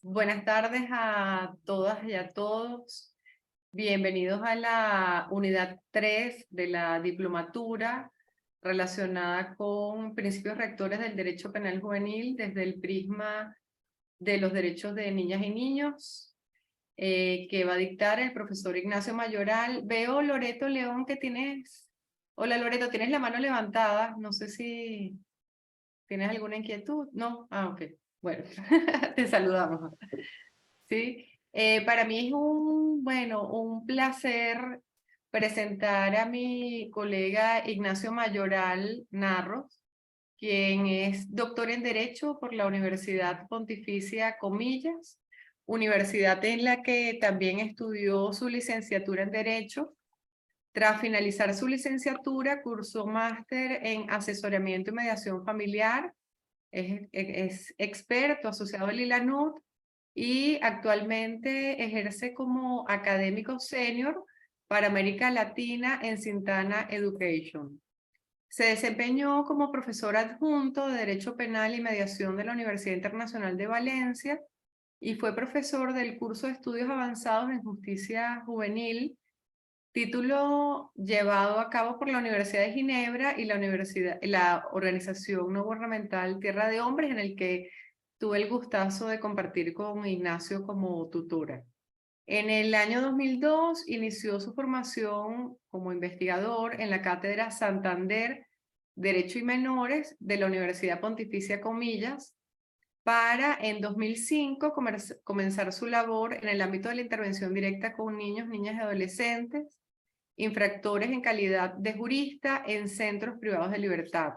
Buenas tardes a todas y a todos. Bienvenidos a la unidad 3 de la diplomatura relacionada con principios rectores del derecho penal juvenil desde el prisma de los derechos de niñas y niños, que va a dictar el profesor Ignacio Mayoral. Veo, Loreto León, que tienes... Hola, Loreto, tienes la mano levantada. No sé si tienes alguna inquietud. ¿No? Ah, ok. Bueno, te saludamos. Sí, para mí es un placer presentar a mi colega Ignacio Mayoral Narros, quien es doctor en Derecho por la Universidad Pontificia Comillas, universidad en la que también estudió su licenciatura en Derecho. Tras finalizar su licenciatura, cursó máster en asesoramiento y mediación familiar. Es experto asociado al ILANUT y actualmente ejerce como académico senior para América Latina en Sintana Education. Se desempeñó como profesor adjunto de Derecho Penal y Mediación de la Universidad Internacional de Valencia y fue profesor del curso de Estudios Avanzados en Justicia Juvenil, título llevado a cabo por la Universidad de Ginebra y la organización no gubernamental Tierra de Hombres, en el que tuve el gustazo de compartir con Ignacio como tutora. En el año 2002 inició su formación como investigador en la Cátedra Santander Derecho y Menores de la Universidad Pontificia Comillas, para en 2005 comenzar su labor en el ámbito de la intervención directa con niños, niñas y adolescentes, infractores en calidad de jurista en centros privados de libertad.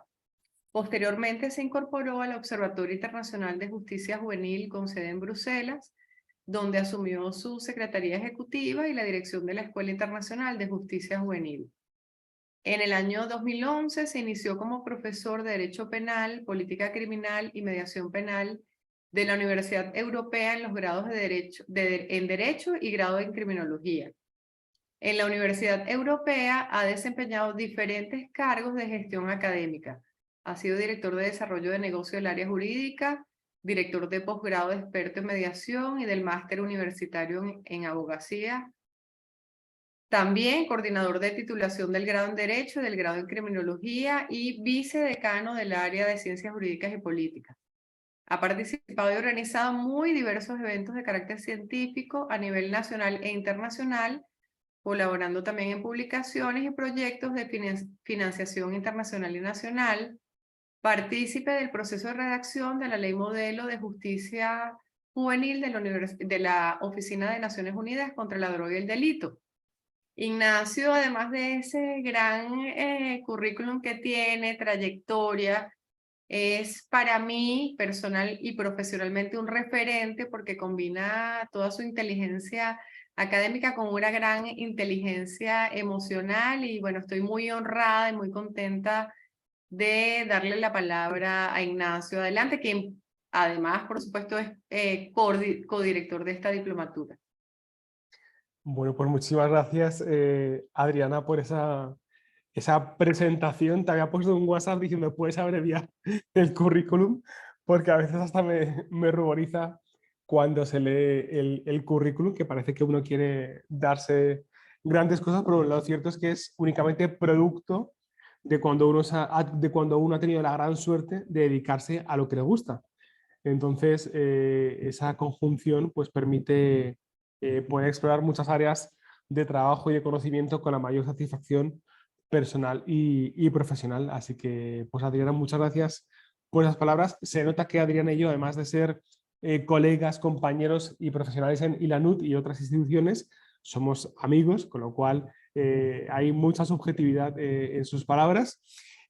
Posteriormente se incorporó al Observatorio Internacional de Justicia Juvenil con sede en Bruselas, donde asumió su secretaría ejecutiva y la dirección de la Escuela Internacional de Justicia Juvenil. En el año 2011 se inició como profesor de Derecho Penal, Política Criminal y Mediación Penal de la Universidad Europea en los grados en Derecho y grado en Criminología. En la Universidad Europea ha desempeñado diferentes cargos de gestión académica. Ha sido director de desarrollo de negocio del área jurídica, director de posgrado de experto en mediación y del máster universitario en abogacía. También coordinador de titulación del grado en Derecho y del grado en Criminología y vicedecano del área de Ciencias Jurídicas y Políticas. Ha participado y organizado muy diversos eventos de carácter científico a nivel nacional e internacional, colaborando también en publicaciones y proyectos de financiación internacional y nacional, partícipe del proceso de redacción de la Ley Modelo de Justicia Juvenil de la Oficina de Naciones Unidas contra la Droga y el Delito. Ignacio, además de ese gran currículum que tiene, trayectoria, es para mí personal y profesionalmente un referente porque combina toda su inteligencia académica con una gran inteligencia emocional y bueno, estoy muy honrada y muy contenta de darle la palabra a Ignacio Adelante, quien además, por supuesto, es codirector de esta diplomatura. Bueno, pues muchísimas gracias, Adriana, por esa presentación. Te había puesto un WhatsApp diciendo puedes abreviar el currículum, porque a veces hasta me ruboriza cuando se lee el currículum, que parece que uno quiere darse grandes cosas, pero lo cierto es que es únicamente producto de cuando uno ha tenido la gran suerte de dedicarse a lo que le gusta. Entonces, esa conjunción pues, permite poder explorar muchas áreas de trabajo y de conocimiento con la mayor satisfacción personal y profesional. Así que, pues Adriana, muchas gracias por esas palabras. Se nota que Adriana y yo, además de ser colegas, compañeros y profesionales en ILANUT y otras instituciones, somos amigos, con lo cual hay mucha subjetividad en sus palabras.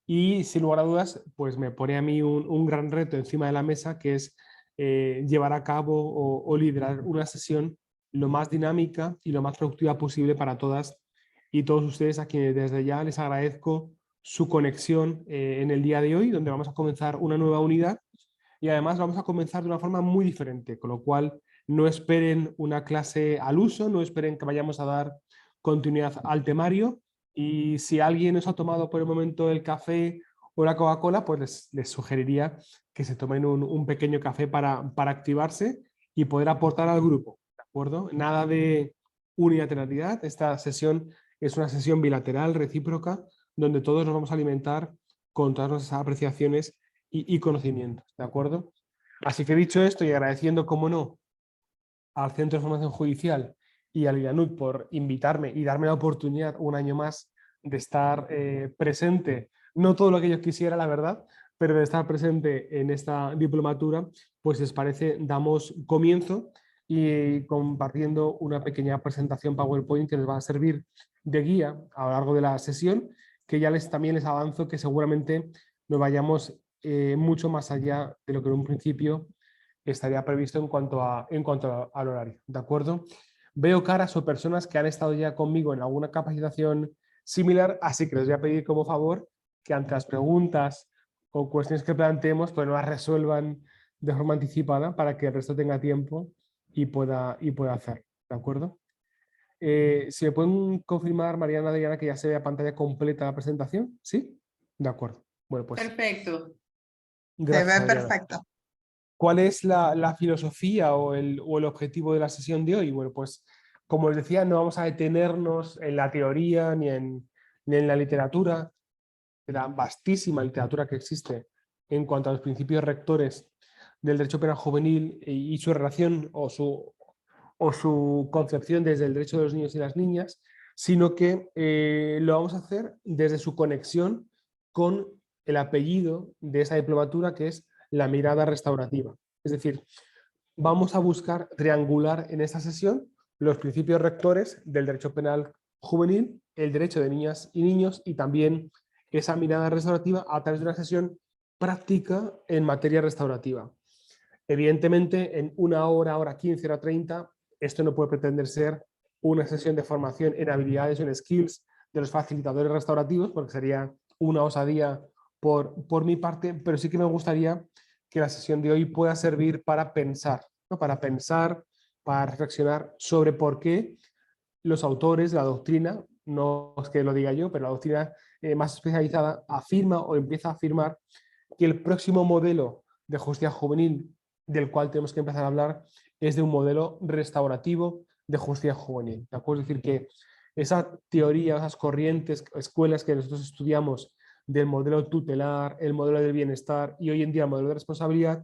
Y sin lugar a dudas, pues me pone a mí un gran reto encima de la mesa, que es llevar a cabo o liderar una sesión lo más dinámica y lo más productiva posible para todas y todos ustedes, a quienes desde ya les agradezco su conexión en el día de hoy, donde vamos a comenzar una nueva unidad y además vamos a comenzar de una forma muy diferente, con lo cual no esperen una clase al uso, no esperen que vayamos a dar continuidad al temario, y si alguien os ha tomado por el momento el café o la Coca-Cola, pues les sugeriría que se tomen un pequeño café para activarse y poder aportar al grupo, ¿de acuerdo? Nada de unilateralidad. Esta sesión es una sesión bilateral, recíproca, donde todos nos vamos a alimentar con todas nuestras apreciaciones y conocimientos, ¿de acuerdo? Así que dicho esto y agradeciendo, como no, al Centro de Formación Judicial y al IANUC por invitarme y darme la oportunidad un año más de estar presente, no todo lo que yo quisiera, la verdad, pero de estar presente en esta diplomatura, pues si os parece, damos comienzo y compartiendo una pequeña presentación PowerPoint que nos va a servir de guía a lo largo de la sesión, que ya también les avanzo que seguramente nos vayamos mucho más allá de lo que en un principio estaría previsto en cuanto al horario, ¿de acuerdo? Veo caras o personas que han estado ya conmigo en alguna capacitación similar, así que les voy a pedir como favor que ante las preguntas o cuestiones que planteemos, pues no las resuelvan de forma anticipada para que el resto tenga tiempo y pueda hacer, ¿de acuerdo? Si me pueden confirmar, Mariana, Diana, que ya se ve a pantalla completa la presentación, ¿sí? De acuerdo. Bueno, pues Perfecto. Se gracias, ve Adriana. perfecto. ¿Cuál es la filosofía o el objetivo de la sesión de hoy? Bueno, pues como les decía, no vamos a detenernos en la teoría ni en la literatura, de la vastísima literatura que existe en cuanto a los principios rectores del derecho penal juvenil y su relación o su concepción desde el derecho de los niños y las niñas, sino que lo vamos a hacer desde su conexión con el apellido de esa diplomatura, que es la mirada restaurativa. Es decir, vamos a buscar triangular en esta sesión los principios rectores del derecho penal juvenil, el derecho de niñas y niños y también esa mirada restaurativa a través de una sesión práctica en materia restaurativa. Evidentemente, en una hora, hora 15, hora 30, esto no puede pretender ser una sesión de formación en habilidades o en skills de los facilitadores restaurativos, porque sería una osadía por mi parte, pero sí que me gustaría que la sesión de hoy pueda servir para pensar, ¿no? Para pensar, para reflexionar sobre por qué los autores, la doctrina, no es que lo diga yo, pero la doctrina más especializada afirma o empieza a afirmar que el próximo modelo de justicia juvenil del cual tenemos que empezar a hablar es de un modelo restaurativo de justicia juvenil. ¿De acuerdo? Es decir, que esa teoría, esas corrientes, escuelas que nosotros estudiamos del modelo tutelar, el modelo del bienestar y hoy en día el modelo de responsabilidad,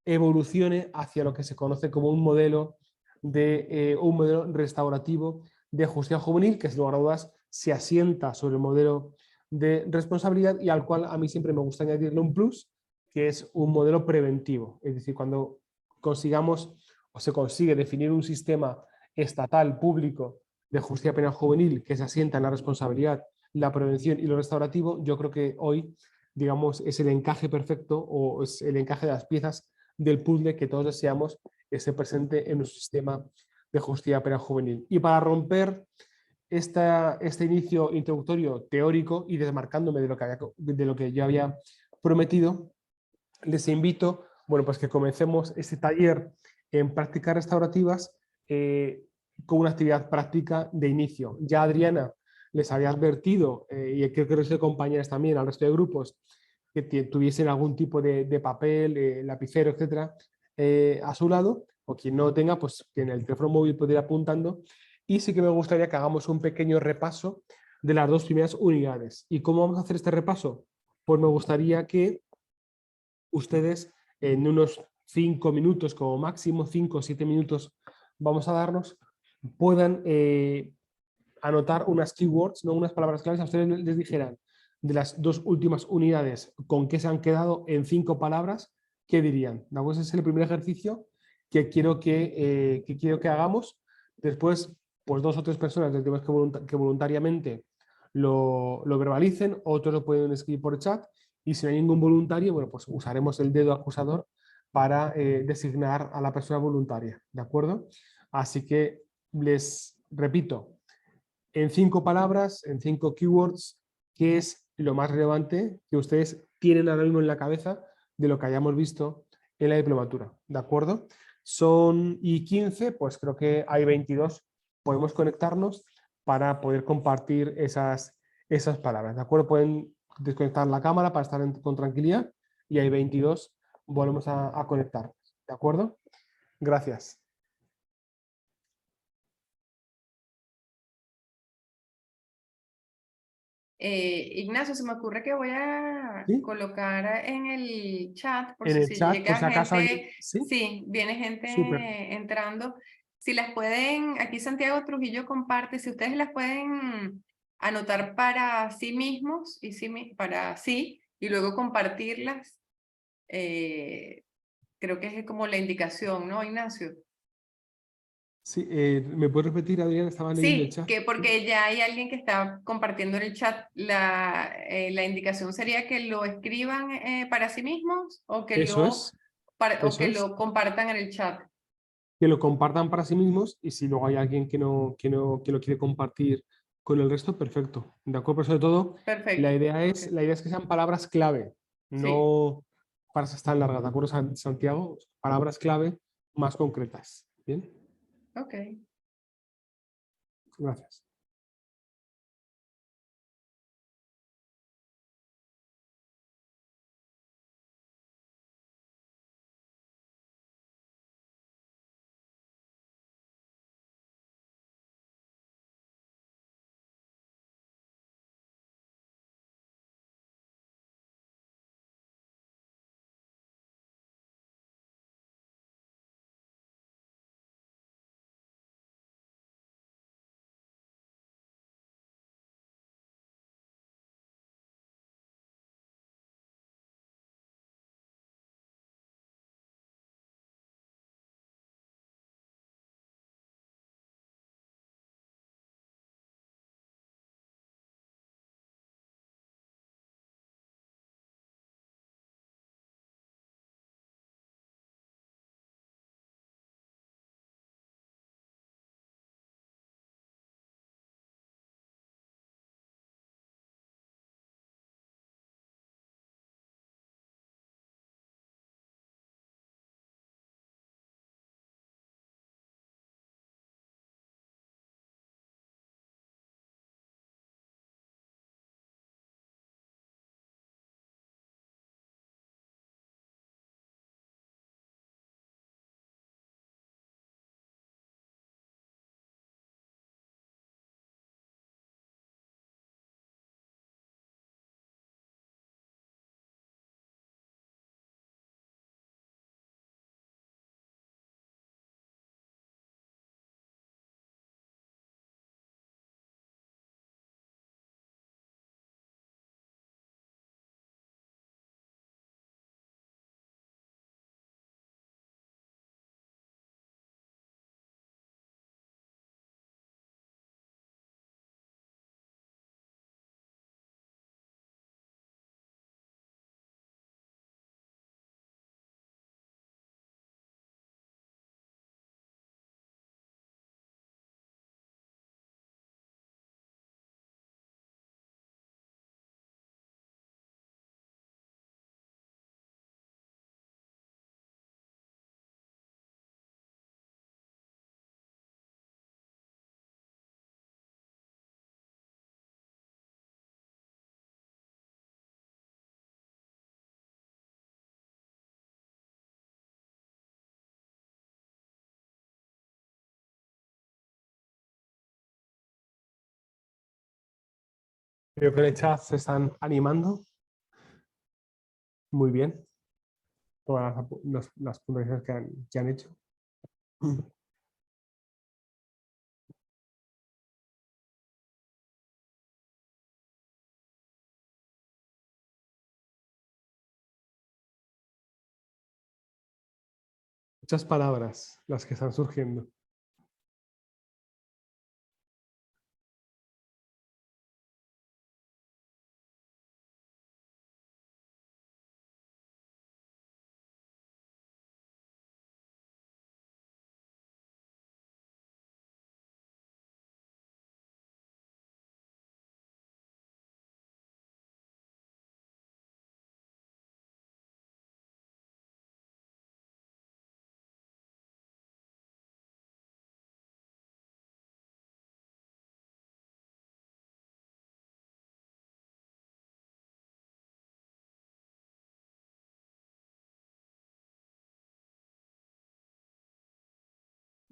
evolucione hacia lo que se conoce como un modelo restaurativo de justicia juvenil, que sin lugar a dudas se asienta sobre el modelo de responsabilidad y al cual a mí siempre me gusta añadirle un plus, que es un modelo preventivo. Es decir, cuando consigamos o se consigue definir un sistema estatal, público, de justicia penal juvenil que se asienta en la responsabilidad, la prevención y lo restaurativo, yo creo que hoy, digamos, es el encaje perfecto o es el encaje de las piezas del puzzle que todos deseamos que esté presente en nuestro sistema de justicia penal juvenil. Y para romper este inicio introductorio teórico y desmarcándome de lo que yo había prometido, les invito, bueno, pues que comencemos este taller en prácticas restaurativas con una actividad práctica de inicio. Ya Adriana les había advertido, y creo que el resto de compañeras también, al resto de grupos, que tuviesen algún tipo de papel, lapicero, etcétera, a su lado, o quien no lo tenga, pues que en el teléfono móvil puede ir apuntando. Y sí que me gustaría que hagamos un pequeño repaso de las dos primeras unidades. ¿Y cómo vamos a hacer este repaso? Pues me gustaría que ustedes en unos 5 minutos como máximo, 5 o 7 minutos vamos a darnos, puedan anotar unas keywords, ¿no? Unas palabras claves. A ustedes les dijeran de las dos últimas unidades con qué se han quedado en 5 palabras, ¿qué dirían? Ese es el primer ejercicio que quiero que hagamos. Después, pues 2 o 3 personas les digo que voluntariamente lo verbalicen, otros lo pueden escribir por chat y si no hay ningún voluntario, bueno, pues usaremos el dedo acusador para designar a la persona voluntaria, ¿de acuerdo? Así que les repito, en 5 palabras, en 5 keywords, ¿qué es lo más relevante que ustedes tienen ahora mismo en la cabeza de lo que hayamos visto en la diplomatura? ¿De acuerdo? Son 15, pues creo que hay 22. Podemos conectarnos para poder compartir esas palabras. ¿De acuerdo? Pueden desconectar la cámara para estar con tranquilidad y hay 22. Volvemos a conectar. ¿De acuerdo? Gracias. Ignacio, se me ocurre que voy a ¿Sí? colocar en el chat, por En el si chat, por llega si acaso alguien... gente, ¿Sí? sí, viene Súper. gente entrando. Si las pueden, aquí Santiago Trujillo comparte, si ustedes las pueden anotar para sí mismos y para sí, y luego compartirlas, creo que es como la indicación, ¿no, Ignacio? Sí, ¿me puedes repetir, Adrián? Estaba leyendo el Sí, chat. que porque ya hay alguien que está compartiendo en el chat. La indicación sería que lo escriban para sí mismos o que Eso es, o eso que es. lo compartan en el chat. Que lo compartan para sí mismos y si luego hay alguien que lo quiere compartir con el resto, perfecto. ¿De acuerdo? Pero sobre todo, Perfecto. Ok. la idea es que sean palabras clave, Sí, no frases tan largas. ¿De acuerdo, Santiago? Palabras clave más concretas. Bien, ok. gracias. Creo que en el chat se están animando. Muy bien. Todas las puntuaciones que han hecho. Muchas palabras las que están surgiendo.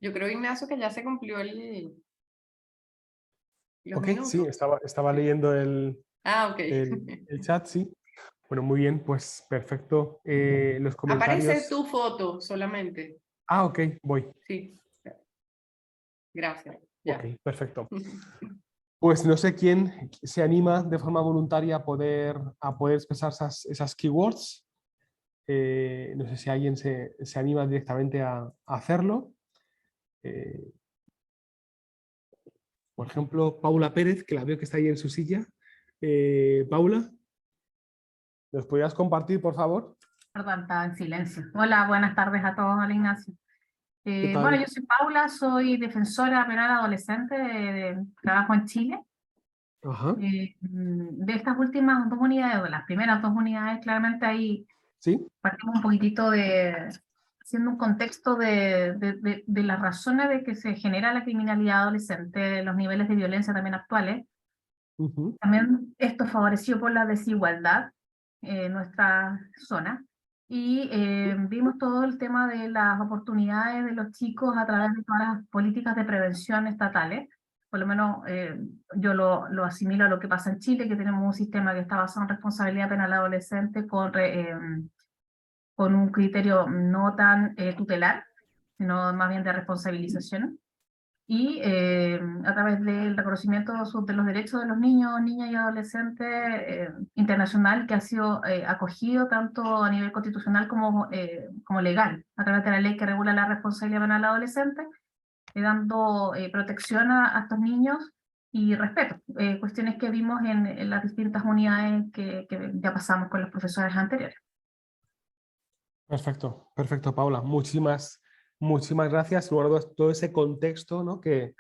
Yo creo, Ignacio, que ya se cumplió los Ok, sí, minutos. estaba leyendo Ah, ok. el chat, sí. Bueno, muy bien, pues perfecto. Los Aparece comentarios. tu foto solamente. Ah, ok, voy. Sí, gracias. Ok, Ya. perfecto. Pues no sé quién se anima de forma voluntaria a poder expresar esas keywords. No sé si alguien se anima directamente a hacerlo. Eh, por ejemplo, Paula Pérez, que la veo que está ahí en su silla. Paula, ¿nos podrías compartir, por favor? Perdón, estaba en silencio. Hola, buenas tardes a todos. Hola, Ignacio. ¿Qué Bueno, tal? yo soy Paula, soy defensora penal adolescente, trabajo en Chile. Ajá. De estas últimas dos unidades, o las primeras dos unidades, claramente ahí Sí. partimos un poquitito haciendo un contexto de las razones de que se genera la criminalidad adolescente, los niveles de violencia también actuales. Ujú. También esto favorecido por la desigualdad en nuestra zona. Y vimos todo el tema de las oportunidades de los chicos a través de todas las políticas de prevención estatales. Por lo menos yo lo asimilo a lo que pasa en Chile, que tenemos un sistema que está basado en responsabilidad penal adolescente con un criterio no tan tutelar, sino más bien de responsabilización y a través del reconocimiento de los derechos de los niños, niñas y adolescentes internacional que ha sido acogido tanto a nivel constitucional como legal, a través de la ley que regula la responsabilidad penal adolescente, dando protección a estos niños y respeto, cuestiones que vimos en las distintas unidades que ya pasamos con los profesores anteriores. Perfecto, perfecto, Paula. Muchísimas gracias. Guardo todo ese contexto, ¿no? que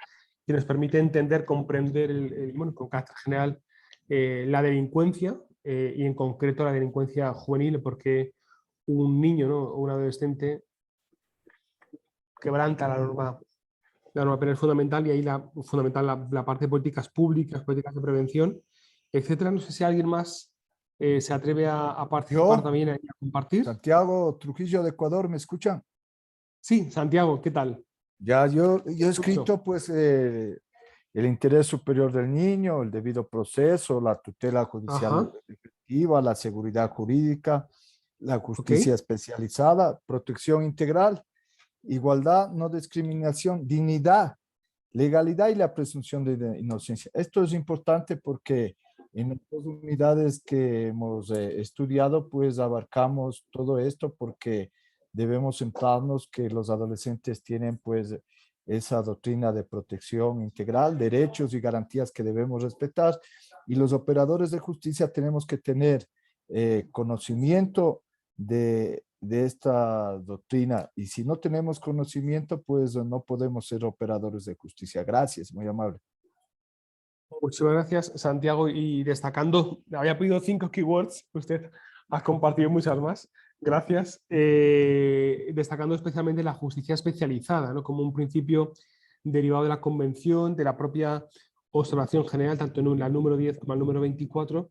nos permite entender, comprender, bueno, con carácter general, la delincuencia y en concreto la delincuencia juvenil, porque un niño, ¿no? o un adolescente quebranta la norma penal fundamental y ahí fundamental la parte de políticas públicas, políticas de prevención, etcétera. No sé si alguien más se atreve a participar Yo, también y a compartir. Santiago Trujillo de Ecuador, ¿me escuchan? Sí, Santiago, ¿qué tal? Ya, yo he Gusto. escrito pues el interés superior del niño, el debido proceso, la tutela Ajá, judicial efectiva, la seguridad jurídica, la ok, justicia especializada, protección integral, igualdad, no discriminación, dignidad, legalidad y la presunción de inocencia. Esto es importante porque en las dos unidades que hemos estudiado, pues abarcamos todo esto porque debemos centrarnos que los adolescentes tienen pues esa doctrina de protección integral, derechos y garantías que debemos respetar y los operadores de justicia tenemos que tener conocimiento de esta doctrina y si no tenemos conocimiento, pues no podemos ser operadores de justicia. Gracias, muy amable. muchísimas gracias, Santiago. Y destacando, había pedido 5 keywords, usted ha compartido muchas más. Gracias. Destacando especialmente la justicia especializada, ¿no? como un principio derivado de la Convención, de la propia observación general, tanto en la número 10 como el número 24,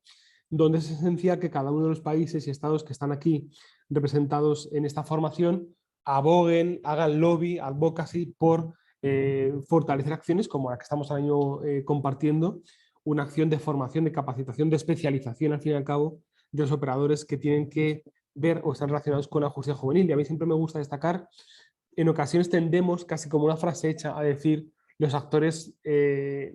donde es esencial que cada uno de los países y estados que están aquí representados en esta formación aboguen, hagan lobby, advocacy por fortalecer acciones como la que estamos ahora mismo compartiendo, una acción de formación, de capacitación, de especialización, al fin y al cabo, de los operadores que tienen que ver o estar relacionados con la justicia juvenil. Y a mí siempre me gusta destacar, en ocasiones tendemos, casi como una frase hecha, a decir los actores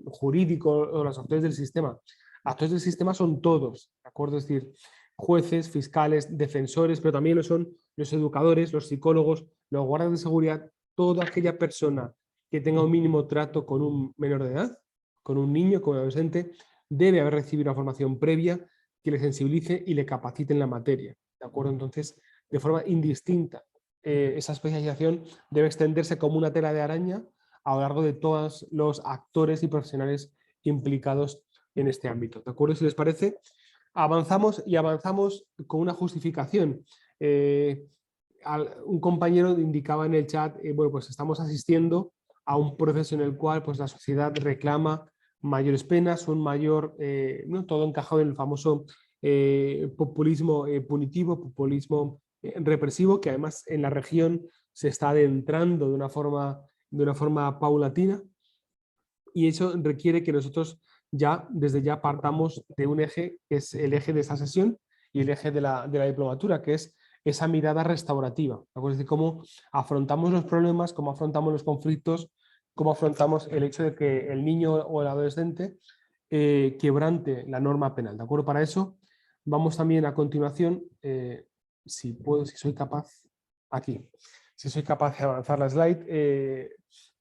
jurídicos o los actores del sistema. Actores del sistema son todos, ¿de acuerdo? Es decir, jueces, fiscales, defensores, pero también lo son los educadores, los psicólogos, los guardias de seguridad, toda aquella persona que tenga un mínimo trato con un menor de edad, con un niño, con un adolescente, debe haber recibido una formación previa que le sensibilice y le capacite en la materia. ¿De acuerdo? Entonces, de forma indistinta, esa especialización debe extenderse como una tela de araña a lo largo de todos los actores y profesionales implicados en este ámbito. ¿De acuerdo? Si les parece, avanzamos y avanzamos con una justificación. Un compañero indicaba en el chat, bueno, pues estamos asistiendo a un proceso en el cual pues, la sociedad reclama mayores penas, un mayor, ¿no? todo encajado en el famoso populismo punitivo, populismo represivo, que además en la región se está adentrando de una forma de una forma paulatina, y eso requiere que nosotros desde ya partamos de un eje que es el eje de esta sesión y el eje de la diplomatura, que es esa mirada restaurativa, es decir, cómo afrontamos los problemas, cómo afrontamos los conflictos, cómo afrontamos el hecho de que el niño o el adolescente quebrante la norma penal, ¿de acuerdo? Para eso vamos también a continuación, si soy capaz, aquí, si soy capaz de avanzar la slide,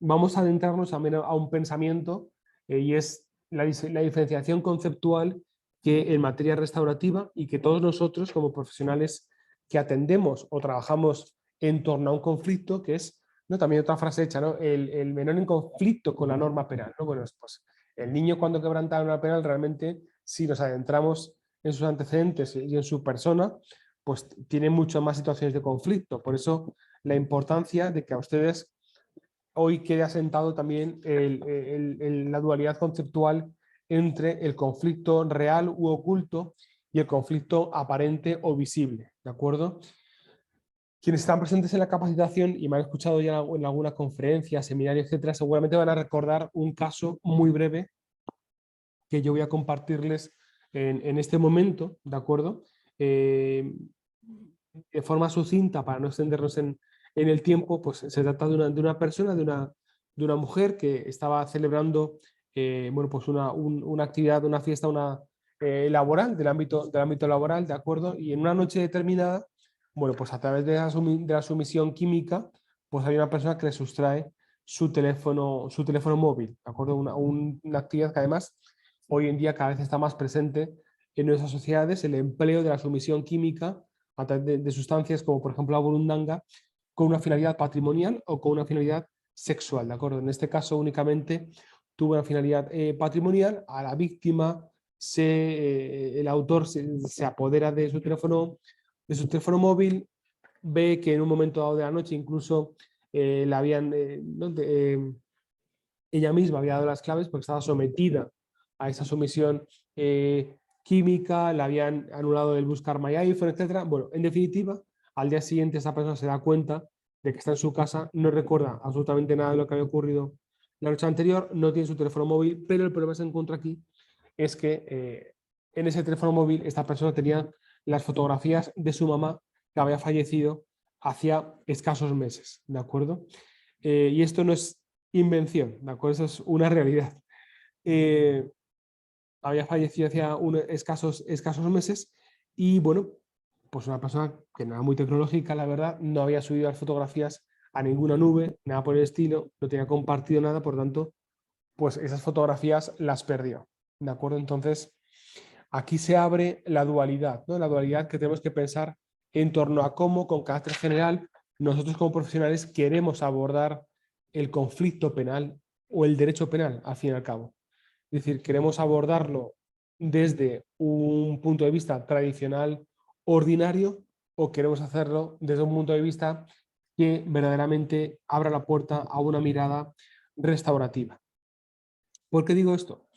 vamos a adentrarnos también a un pensamiento y es la diferenciación conceptual que en materia restaurativa y que todos nosotros como profesionales que atendemos o trabajamos en torno a un conflicto, que es, ¿no?, también otra frase hecha, ¿no?, el menor en conflicto con la norma penal, ¿no? Bueno, pues el niño cuando quebranta la norma penal realmente, si nos adentramos en sus antecedentes y en su persona, pues tiene muchas más situaciones de conflicto. Por eso la importancia de que a ustedes hoy quede asentado también la dualidad conceptual entre el conflicto real u oculto y el conflicto aparente o visible, ¿de acuerdo? Quienes están presentes en la capacitación y me han escuchado ya en alguna conferencia, seminario, etcétera, seguramente van a recordar un caso muy breve que yo voy a compartirles en este momento, ¿de acuerdo? De forma sucinta, para no extendernos en el tiempo, pues se trata de una persona, de una mujer que estaba celebrando bueno, pues una actividad, una fiesta, laboral, del ámbito laboral, ¿de acuerdo? Y en una noche determinada, bueno, pues a través de la sumisión química, pues hay una persona que le sustrae su teléfono móvil, ¿de acuerdo? Una actividad que además hoy en día cada vez está más presente en nuestras sociedades, el empleo de la sumisión química a través de sustancias como por ejemplo la burundanga con una finalidad patrimonial o con una finalidad sexual, ¿de acuerdo? En este caso únicamente tuvo una finalidad patrimonial. A la víctima el autor se apodera de su teléfono móvil, ve que en un momento dado de la noche incluso la habían, ella misma había dado las claves porque estaba sometida a esa sumisión química, le habían anulado el buscar My iPhone, etc. Bueno, en definitiva, al día siguiente esa persona se da cuenta de que está en su casa, no recuerda absolutamente nada de lo que había ocurrido la noche anterior, no tiene su teléfono móvil, pero el problema que se encuentra aquí es que en ese teléfono móvil esta persona tenía las fotografías de su mamá que había fallecido hacía escasos meses, ¿de acuerdo? Y esto no es invención, ¿de acuerdo? Eso es una realidad. Había fallecido hacía escasos meses y bueno, pues una persona que no era muy tecnológica, la verdad, no había subido las fotografías a ninguna nube, nada por el estilo, no tenía compartido nada, por tanto, pues esas fotografías las perdió, ¿de acuerdo? Entonces, aquí se abre la dualidad, ¿no? La dualidad que tenemos que pensar en torno a cómo, con carácter general, nosotros como profesionales queremos abordar el conflicto penal o el derecho penal, al fin y al cabo. Es decir, queremos abordarlo desde un punto de vista tradicional, ordinario, o queremos hacerlo desde un punto de vista que verdaderamente abra la puerta a una mirada restaurativa. ¿Por qué digo esto?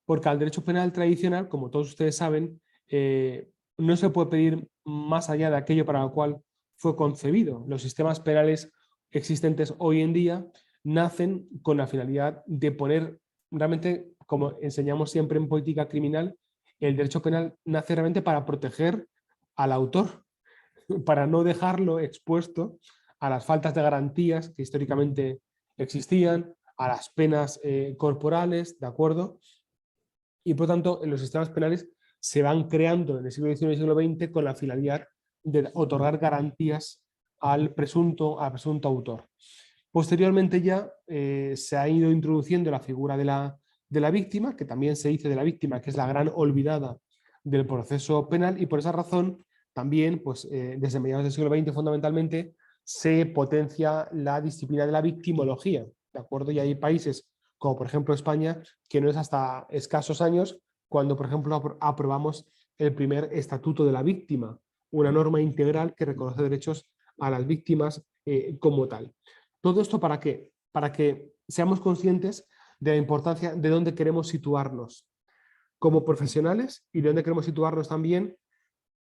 Porque al derecho penal tradicional, como todos ustedes saben, no se puede pedir más allá de aquello para lo cual fue concebido. Los sistemas penales existentes hoy en día nacen con la finalidad de poner realmente, como enseñamos siempre en política criminal, el derecho penal nace realmente para proteger al autor, para no dejarlo expuesto a las faltas de garantías que históricamente existían, a las penas corporales, ¿de acuerdo? Y por tanto, en los sistemas penales se van creando en el siglo XIX y siglo XX con la finalidad de otorgar garantías al presunto autor. Posteriormente ya se ha ido introduciendo la figura de la víctima, que también se dice de la víctima que es la gran olvidada del proceso penal, y por esa razón también, pues, desde mediados del siglo XX fundamentalmente, se potencia la disciplina de la victimología, ¿de acuerdo? Y hay países como por ejemplo España, que no es hasta escasos años cuando por ejemplo aprobamos el primer estatuto de la víctima, una norma integral que reconoce derechos a las víctimas como tal. ¿Todo esto para qué? Para que seamos conscientes de la importancia de dónde queremos situarnos como profesionales y de dónde queremos situarnos también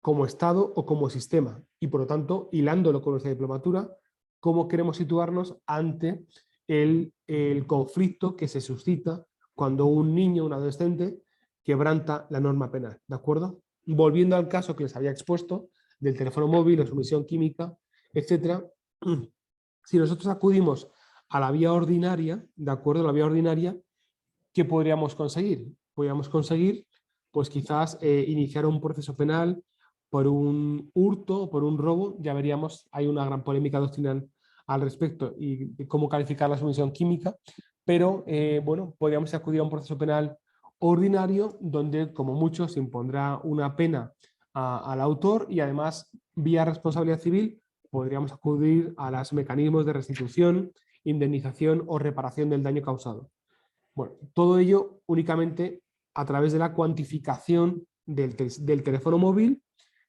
como Estado o como sistema. Y por lo tanto, hilándolo con nuestra diplomatura, cómo queremos situarnos ante el conflicto que se suscita cuando un niño, un adolescente, quebranta la norma penal, ¿de acuerdo? Volviendo al caso que les había expuesto del teléfono móvil, la sumisión química, etcétera, si nosotros acudimos a la vía ordinaria, ¿de acuerdo? La vía ordinaria, ¿qué podríamos conseguir? Podríamos conseguir, pues quizás iniciar un proceso penal por un hurto, por un robo. Ya veríamos, hay una gran polémica doctrinal al respecto y cómo calificar la sumisión química, pero bueno, podríamos acudir a un proceso penal ordinario donde, como mucho, se impondrá una pena al autor y además, vía responsabilidad civil, podríamos acudir a los mecanismos de restitución, indemnización o reparación del daño causado. Bueno, todo ello únicamente a través de la cuantificación del teléfono móvil,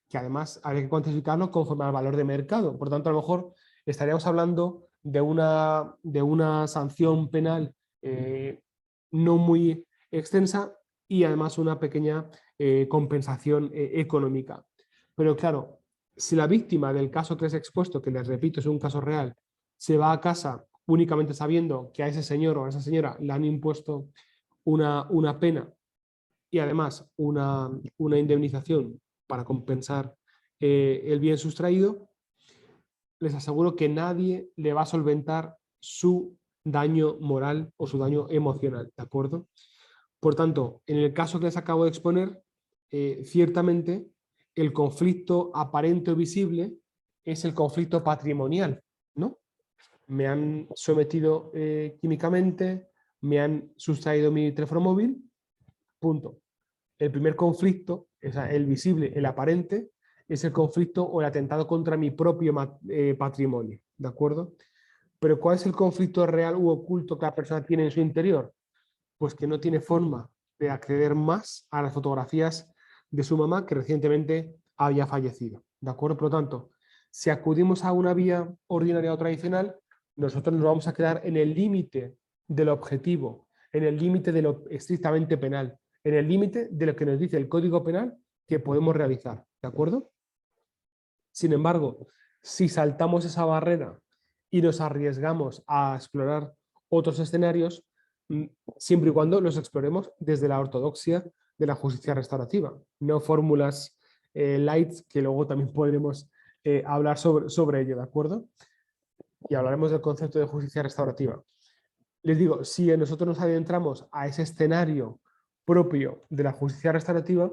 que además habría que cuantificarlo conforme al valor de mercado. Por tanto, a lo mejor estaríamos hablando de una sanción penal no muy extensa y además una pequeña compensación económica. Pero claro, si la víctima del caso que les he expuesto, que les repito es un caso real, se va a casa únicamente sabiendo que a ese señor o a esa señora le han impuesto una pena y además una indemnización para compensar el bien sustraído, les aseguro que nadie le va a solventar su daño moral o su daño emocional, ¿de acuerdo? Por tanto, en el caso que les acabo de exponer, ciertamente el conflicto aparente o visible es el conflicto patrimonial, ¿no? Me han sometido químicamente, me han sustraído mi teléfono móvil, punto. El primer conflicto, o sea, el visible, el aparente, es el conflicto o el atentado contra mi propio patrimonio, ¿de acuerdo? Pero ¿cuál es el conflicto real u oculto que la persona tiene en su interior? Pues que no tiene forma de acceder más a las fotografías de su mamá que recientemente había fallecido, ¿de acuerdo? Por lo tanto, si acudimos a una vía ordinaria o tradicional, nosotros nos vamos a quedar en el límite del objetivo, en el límite de lo estrictamente penal, en el límite de lo que nos dice el Código Penal que podemos realizar, ¿de acuerdo? Sin embargo, si saltamos esa barrera y nos arriesgamos a explorar otros escenarios, siempre y cuando los exploremos desde la ortodoxia de la justicia restaurativa, no fórmulas light que luego también podremos hablar sobre ello, ¿de acuerdo? Y hablaremos del concepto de justicia restaurativa. Les digo, si nosotros nos adentramos a ese escenario propio de la justicia restaurativa,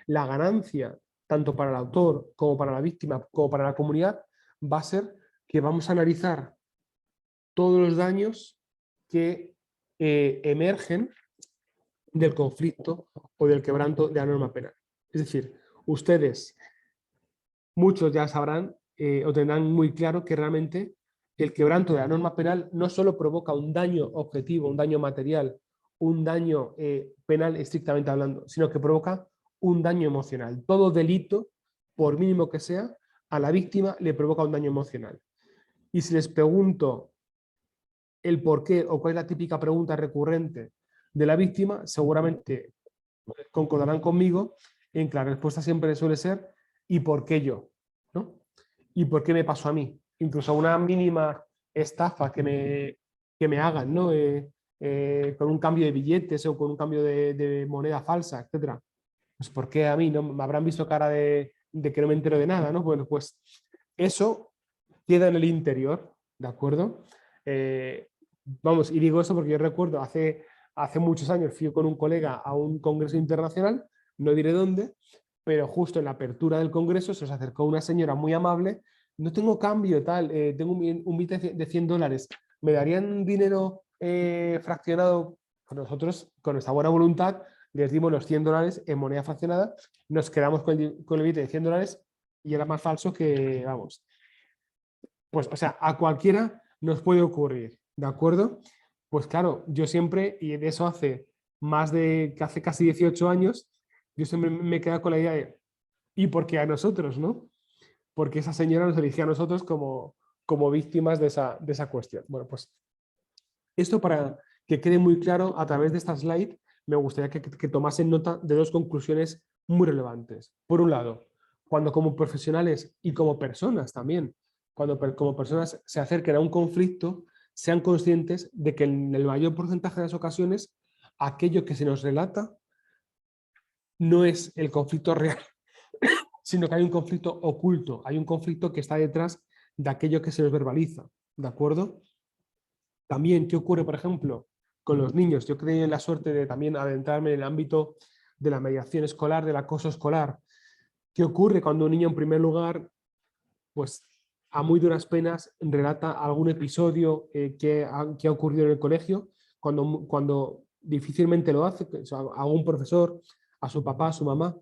la ganancia, tanto para el autor como para la víctima, como para la comunidad, va a ser que vamos a analizar todos los daños que emergen del conflicto o del quebranto de la norma penal. Es decir, ustedes, muchos ya sabrán o tendrán muy claro que realmente el quebranto de la norma penal no solo provoca un daño objetivo, un daño material, un daño penal estrictamente hablando, sino que provoca un daño emocional. Todo delito, por mínimo que sea, a la víctima le provoca un daño emocional. Y si les pregunto el por qué o cuál es la típica pregunta recurrente de la víctima, seguramente concordarán conmigo en que la respuesta siempre suele ser ¿y por qué yo? ¿No? ¿Y por qué me pasó a mí? Incluso una mínima estafa que me hagan, ¿no? Con un cambio de billetes o con un cambio de moneda falsa, etc. Pues ¿por qué a mí? ¿No? Me habrán visto cara de que no me entero de nada, ¿no? Bueno, pues eso queda en el interior, ¿de acuerdo? Vamos, y digo eso porque yo recuerdo hace muchos años fui con un colega a un congreso internacional, no diré dónde, pero justo en la apertura del congreso se os acercó una señora muy amable, no tengo cambio, tal, tengo un billete de $100, ¿me darían dinero fraccionado? Pues nosotros, con nuestra buena voluntad, les dimos los $100 en moneda fraccionada, nos quedamos con el billete de $100 y era más falso que, vamos, pues, o sea, a cualquiera nos puede ocurrir, ¿de acuerdo? Pues claro, yo siempre, y de eso hace hace casi 18 años, yo siempre me he quedado con la idea de, ¿y por qué a nosotros, no? Porque esa señora nos elegía a nosotros como víctimas de esa cuestión. Bueno, pues esto para que quede muy claro a través de esta slide, me gustaría que tomasen nota de dos conclusiones muy relevantes. Por un lado, cuando como profesionales y como personas también, cuando como personas se acerquen a un conflicto, sean conscientes de que en el mayor porcentaje de las ocasiones aquello que se nos relata no es el conflicto real, sino que hay un conflicto oculto, hay un conflicto que está detrás de aquello que se nos verbaliza, ¿de acuerdo? También, ¿qué ocurre, por ejemplo, con los niños? Yo he tenido la suerte de también adentrarme en el ámbito de la mediación escolar, del acoso escolar. ¿Qué ocurre cuando un niño, en primer lugar, pues a muy duras penas relata algún episodio que ha ocurrido en el colegio, cuando difícilmente lo hace, o sea, a algún profesor, a su papá, a su mamá,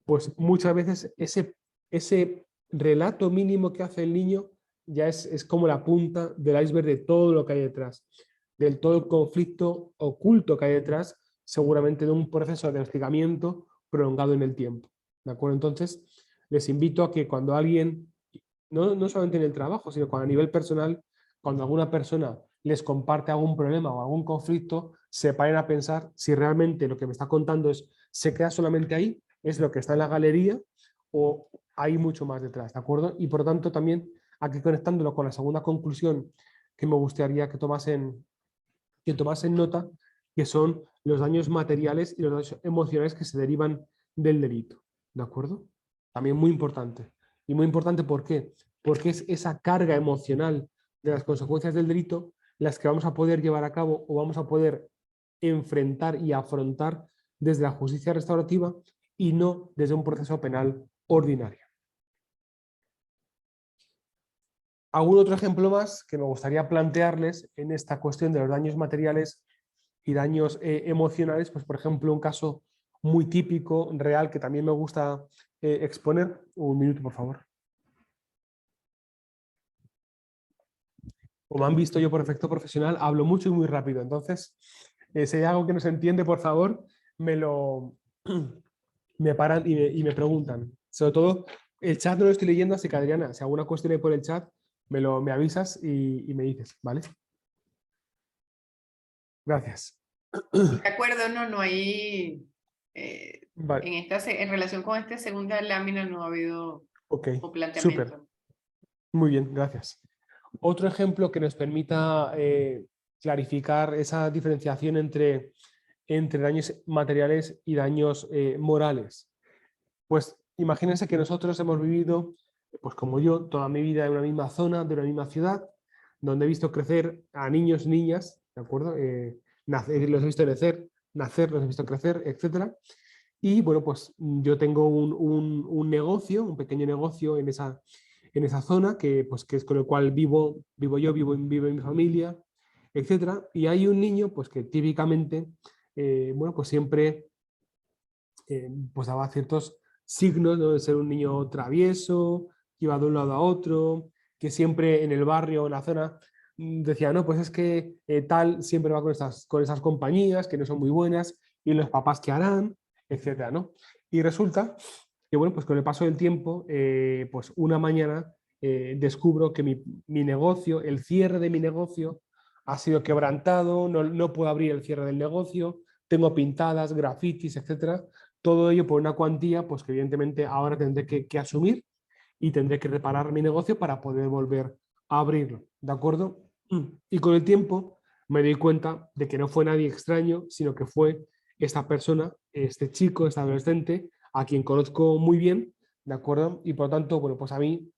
pues muchas veces ese relato mínimo que hace el niño ya es como la punta del iceberg de todo lo que hay detrás, del todo el conflicto oculto que hay detrás, seguramente de un proceso de hostigamiento prolongado en el tiempo. ¿De acuerdo? Entonces, les invito a que cuando alguien, no solamente en el trabajo, sino cuando a nivel personal, cuando alguna persona les comparte algún problema o algún conflicto, se paren a pensar si realmente lo que me está contando se queda solamente ahí, es lo que está en la galería o hay mucho más detrás, ¿de acuerdo? Y por lo tanto también aquí conectándolo con la segunda conclusión que me gustaría que tomasen nota, que son los daños materiales y los daños emocionales que se derivan del delito, ¿de acuerdo? También muy importante. Y muy importante, ¿por qué? Porque es esa carga emocional de las consecuencias del delito las que vamos a poder llevar a cabo o vamos a poder enfrentar y afrontar desde la justicia restaurativa y no desde un proceso penal ordinario. ¿Algún otro ejemplo más que me gustaría plantearles en esta cuestión de los daños materiales y daños emocionales? Pues, por ejemplo, un caso muy típico, real, que también me gusta exponer. Un minuto, por favor. Como han visto, yo por efecto profesional hablo mucho y muy rápido. Entonces, si hay algo que no se entiende, por favor, me paran y me preguntan. Sobre todo, el chat no lo estoy leyendo, así que Adriana, si alguna cuestión hay por el chat, me avisas y me dices, ¿vale? Gracias. De acuerdo, no hay, Vale. en relación con esta segunda lámina no ha habido Ok, un planteamiento. súper. Muy bien, gracias. Otro ejemplo que nos permita clarificar esa diferenciación entre daños materiales y daños morales. Pues imagínense que nosotros hemos vivido, pues como yo, toda mi vida en una misma zona, de una misma ciudad, donde he visto crecer a niños y niñas, ¿de acuerdo? Los he visto nacer, los he visto crecer, etc. Y bueno, pues yo tengo un negocio, un pequeño negocio en esa zona, que es con el cual vivo yo, vivo mi familia, etc. Y hay un niño pues que típicamente, bueno, pues siempre pues daba ciertos signos, ¿no? De ser un niño travieso, que iba de un lado a otro, que siempre en el barrio o en la zona decía, no, pues es que tal siempre va con esas compañías que no son muy buenas, y los papás que harán, etcétera, ¿no? Y resulta que, bueno, pues con el paso del tiempo, pues una mañana descubro que mi negocio, el cierre de mi negocio, ha sido quebrantado, no puedo abrir el cierre del negocio, tengo pintadas, grafitis, etcétera. Todo ello por una cuantía pues, que evidentemente ahora tendré que asumir y tendré que reparar mi negocio para poder volver a abrirlo, ¿de acuerdo? Y con el tiempo me di cuenta de que no fue nadie extraño, sino que fue esta persona, este chico, este adolescente, a quien conozco muy bien, ¿de acuerdo? Y por lo tanto, bueno, pues a mí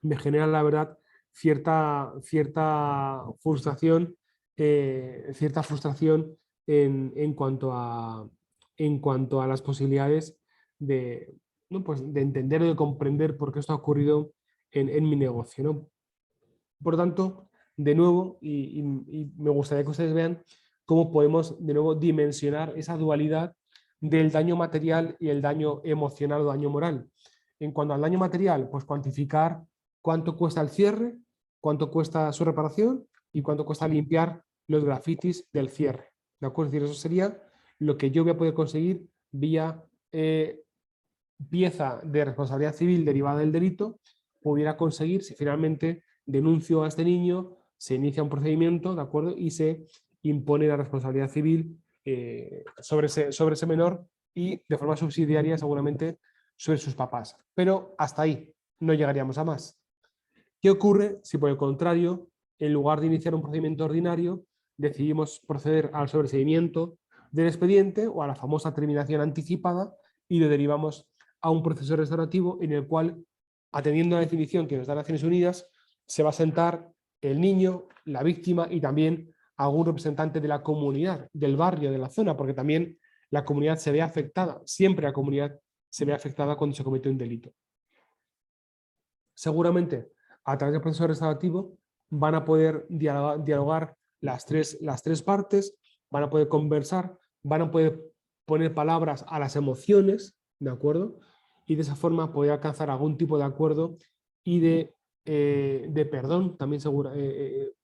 me genera, la verdad, cierta frustración, en cuanto a las posibilidades de, ¿no? Pues de entender o de comprender por qué esto ha ocurrido en mi negocio, ¿no? Por lo tanto, de nuevo, y me gustaría que ustedes vean cómo podemos de nuevo dimensionar esa dualidad del daño material y el daño emocional o daño moral. En cuanto al daño material, pues cuantificar cuánto cuesta el cierre, cuánto cuesta su reparación y cuánto cuesta limpiar los grafitis del cierre. ¿De acuerdo? Es decir, eso sería lo que yo voy a poder conseguir vía pieza de responsabilidad civil derivada del delito, pudiera conseguir si finalmente denuncio a este niño, se inicia un procedimiento, ¿de acuerdo? Y se impone la responsabilidad civil sobre ese menor y de forma subsidiaria seguramente sobre sus papás. Pero hasta ahí no llegaríamos a más. ¿Qué ocurre si por el contrario en lugar de iniciar un procedimiento ordinario, decidimos proceder al sobreseimiento del expediente o a la famosa terminación anticipada y lo derivamos a un proceso restaurativo en el cual, atendiendo a la definición que nos da Naciones Unidas, se va a sentar el niño, la víctima y también algún representante de la comunidad, del barrio, de la zona, porque también la comunidad se ve afectada, siempre la comunidad se ve afectada cuando se comete un delito. Seguramente, a través del proceso restaurativo, van a poder dialogar las tres partes, van a poder conversar, van a poder poner palabras a las emociones, ¿de acuerdo? Y de esa forma poder alcanzar algún tipo de acuerdo y de perdón, también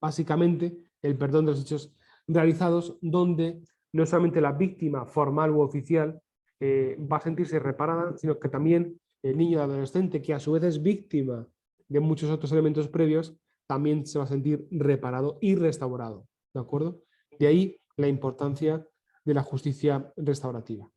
básicamente el perdón de los hechos realizados, donde no solamente la víctima formal u oficial va a sentirse reparada, sino que también el niño o adolescente, que a su vez es víctima de muchos otros elementos previos, también se va a sentir reparado y restaurado, ¿de acuerdo? De ahí la importancia de la justicia restaurativa.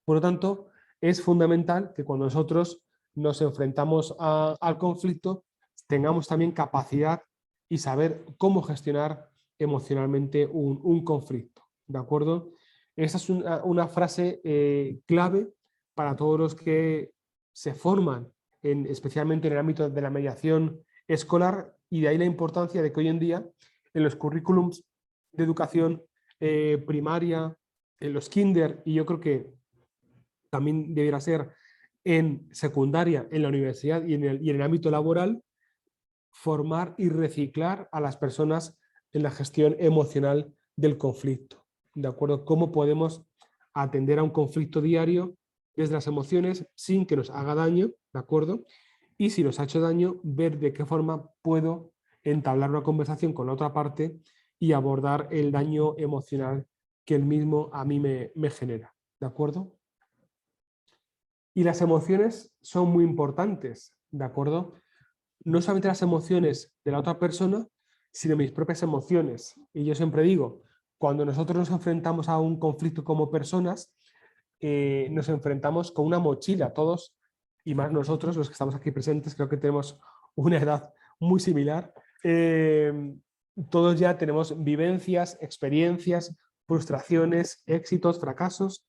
Por lo tanto, es fundamental que cuando nosotros nos enfrentamos al conflicto, tengamos también capacidad y saber cómo gestionar emocionalmente un conflicto, ¿de acuerdo? Esa es una frase clave para todos los que se forman, especialmente en el ámbito de la mediación escolar, y de ahí la importancia de que hoy en día en los currículums de educación primaria, en los kinder, y yo creo que también debería ser en secundaria, en la universidad y en el ámbito laboral, formar y reciclar a las personas en la gestión emocional del conflicto. ¿De acuerdo? ¿Cómo podemos atender a un conflicto diario desde las emociones sin que nos haga daño? ¿De acuerdo? Y si nos ha hecho daño, ver de qué forma puedo entablar una conversación con la otra parte y abordar el daño emocional que el mismo a mí me genera. ¿De acuerdo? Y las emociones son muy importantes, ¿de acuerdo? No solamente las emociones de la otra persona, sino mis propias emociones. Y yo siempre digo, cuando nosotros nos enfrentamos a un conflicto como personas, nos enfrentamos con una mochila, todos, y más nosotros, los que estamos aquí presentes, creo que tenemos una edad muy similar. Todos ya tenemos vivencias, experiencias, frustraciones, éxitos, fracasos.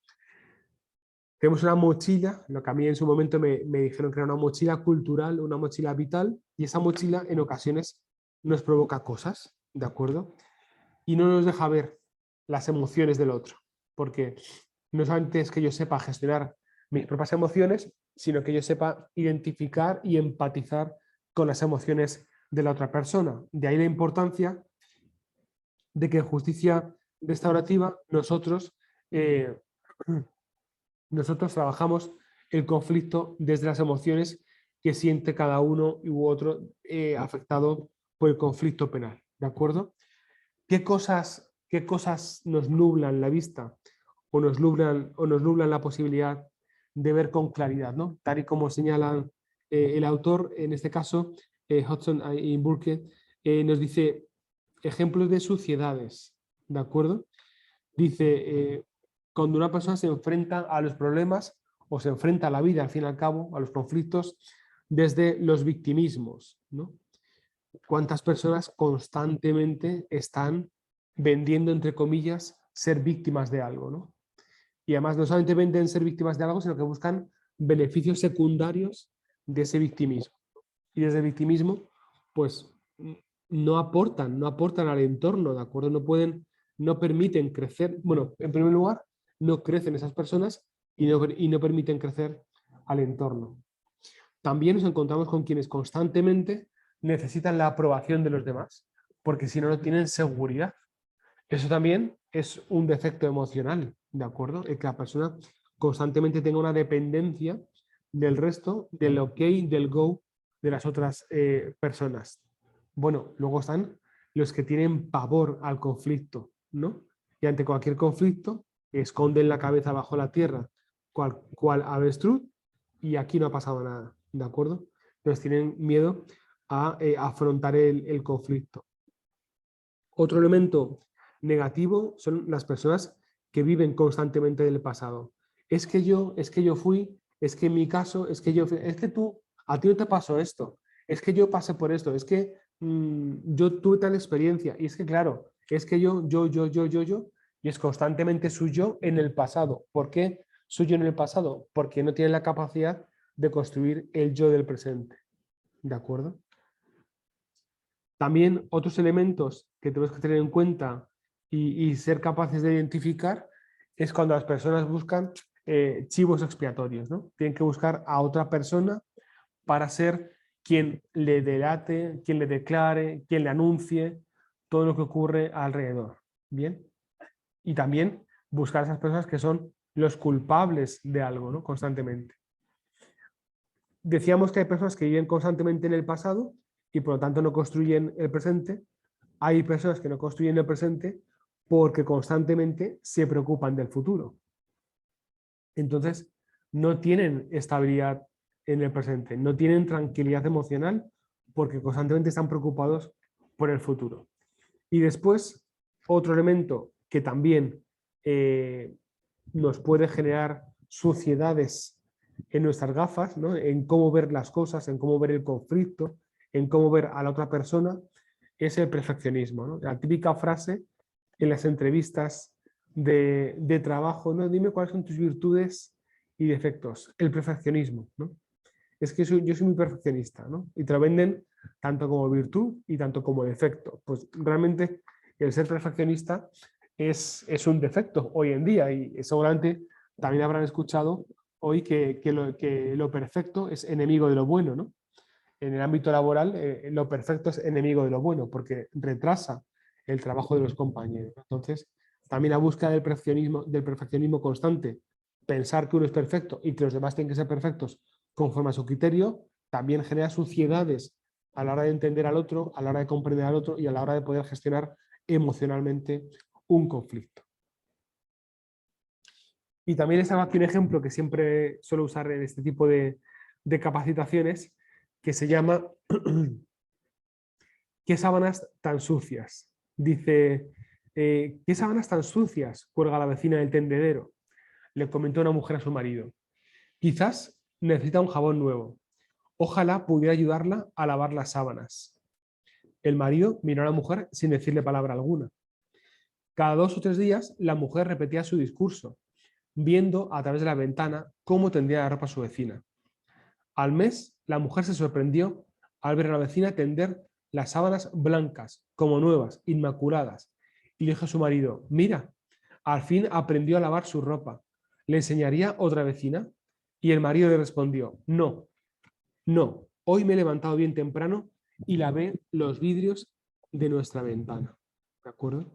Tenemos una mochila, lo que a mí en su momento me dijeron que era una mochila cultural, una mochila vital, y esa mochila en ocasiones nos provoca cosas, ¿de acuerdo? Y no nos deja ver las emociones del otro, porque no solamente es que yo sepa gestionar mis propias emociones, sino que yo sepa identificar y empatizar con las emociones de la otra persona. De ahí la importancia de que en justicia restaurativa nosotros trabajamos el conflicto desde las emociones que siente cada uno u otro afectado por el conflicto penal, ¿de acuerdo? ¿Qué cosas nos nublan la vista o nos nublan la posibilidad de ver con claridad, ¿no? Tal y como señala el autor, en este caso, Hodgson y Burke, nos dice ejemplos de suciedades, ¿de acuerdo? Dice, cuando una persona se enfrenta a los problemas o se enfrenta a la vida, al fin y al cabo, a los conflictos, desde los victimismos, ¿no? ¿Cuántas personas constantemente están vendiendo, entre comillas, ser víctimas de algo, ¿no? Y además no solamente venden ser víctimas de algo, sino que buscan beneficios secundarios de ese victimismo. Y desde el victimismo, pues no aportan al entorno, ¿de acuerdo? No permiten crecer. Bueno, en primer lugar, no crecen esas personas y no permiten crecer al entorno. También nos encontramos con quienes constantemente necesitan la aprobación de los demás, porque si no, no tienen seguridad. Eso también es un defecto emocional, ¿de acuerdo? El que la persona constantemente tenga una dependencia del resto, del ok, del go de las otras personas. Bueno, luego están los que tienen pavor al conflicto, ¿no? Y ante cualquier conflicto esconden la cabeza bajo la tierra, cual avestruz, y aquí no ha pasado nada, ¿de acuerdo? Entonces tienen miedo a afrontar el conflicto. Otro elemento negativo son las personas que viven constantemente del pasado. Es que yo fui, es que en mi caso, es que tú, a ti no te pasó esto, es que yo pasé por esto, es que yo tuve tal experiencia. Y es que, claro, es que yo, y es constantemente su yo en el pasado. ¿Por qué su yo en el pasado? Porque no tiene la capacidad de construir el yo del presente. ¿De acuerdo? También otros elementos que tenemos que tener en cuenta y ser capaces de identificar es cuando las personas buscan chivos expiatorios, ¿no? Tienen que buscar a otra persona para ser quien le delate, quien le declare, quien le anuncie todo lo que ocurre alrededor. ¿Bien? Y también buscar a esas personas que son los culpables de algo, ¿no? Constantemente. Decíamos que hay personas que viven constantemente en el pasado y por lo tanto no construyen el presente. Hay personas que no construyen el presente porque constantemente se preocupan del futuro. Entonces, no tienen estabilidad en el presente, no tienen tranquilidad emocional porque constantemente están preocupados por el futuro. Y después, otro elemento que también nos puede generar suciedades en nuestras gafas, ¿no? En cómo ver las cosas, en cómo ver el conflicto, en cómo ver a la otra persona, es el perfeccionismo, ¿no? La típica frase en las entrevistas de trabajo, ¿no? Dime cuáles son tus virtudes y defectos. El perfeccionismo, ¿no? Es que yo soy muy perfeccionista, ¿no? Y te lo venden tanto como virtud y tanto como defecto. Pues realmente el ser perfeccionista es un defecto hoy en día y seguramente también habrán escuchado hoy que lo perfecto es enemigo de lo bueno, ¿no? En el ámbito laboral, lo perfecto es enemigo de lo bueno porque retrasa el trabajo de los compañeros. Entonces, también la búsqueda del perfeccionismo constante, pensar que uno es perfecto y que los demás tienen que ser perfectos conforme a su criterio, también genera suciedades a la hora de entender al otro, a la hora de comprender al otro y a la hora de poder gestionar emocionalmente un conflicto. Y también estaba aquí un ejemplo que siempre suelo usar en este tipo de capacitaciones, que se llama ¿qué sábanas tan sucias? Dice, ¿qué sábanas tan sucias? Cuelga la vecina del tendedero. Le comentó una mujer a su marido. Quizás necesita un jabón nuevo. Ojalá pudiera ayudarla a lavar las sábanas. El marido miró a la mujer sin decirle palabra alguna. Cada 2 o 3 días la mujer repetía su discurso, viendo a través de la ventana cómo tendía la ropa su vecina. Al mes, la mujer se sorprendió al ver a la vecina tender las sábanas blancas, como nuevas, inmaculadas, y le dijo a su marido, mira, al fin aprendió a lavar su ropa. ¿Le enseñaría otra vecina? Y el marido le respondió, no, hoy me he levantado bien temprano y lavé los vidrios de nuestra ventana. ¿De acuerdo?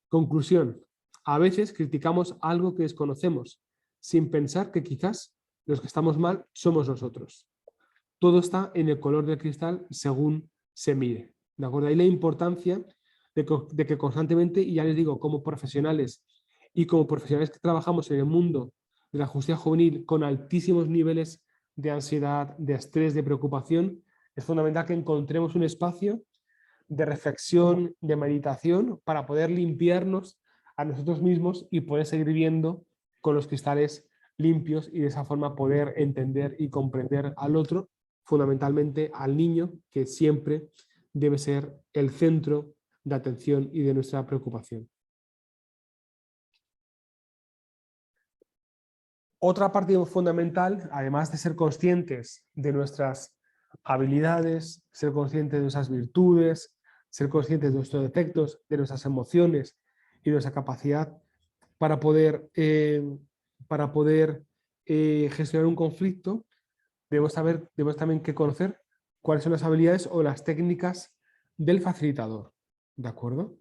Conclusión. A veces criticamos algo que desconocemos, sin pensar que quizás los que estamos mal somos nosotros. Todo está en el color del cristal según se mire. ¿De acuerdo? Ahí la importancia de que constantemente, y ya les digo, como profesionales y como profesionales que trabajamos en el mundo de la justicia juvenil con altísimos niveles de ansiedad, de estrés, de preocupación, es fundamental que encontremos un espacio de reflexión, de meditación, para poder limpiarnos a nosotros mismos y poder seguir viendo con los cristales limpios y de esa forma poder entender y comprender al otro, fundamentalmente al niño, que siempre debe ser el centro de atención y de nuestra preocupación. Otra parte fundamental, además de ser conscientes de nuestras habilidades, ser conscientes de nuestras virtudes, ser conscientes de nuestros defectos, de nuestras emociones y de nuestra capacidad para poder gestionar un conflicto, debemos también que conocer cuáles son las habilidades o las técnicas del facilitador. ¿De acuerdo?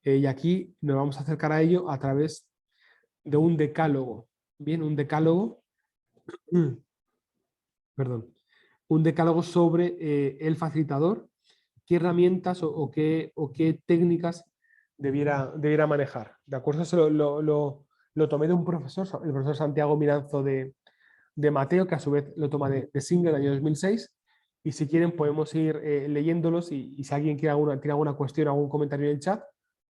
Y aquí nos vamos a acercar a ello a través de un decálogo. Bien, un decálogo, perdón, un decálogo sobre el facilitador, qué herramientas o qué técnicas debiera manejar. ¿De acuerdo? Eso lo tomé de un profesor, el profesor Santiago Miranzo de Mateo, que a su vez lo toma de Singer del año 2006. Y si quieren podemos ir leyéndolos y si alguien tiene alguna cuestión o algún comentario en el chat,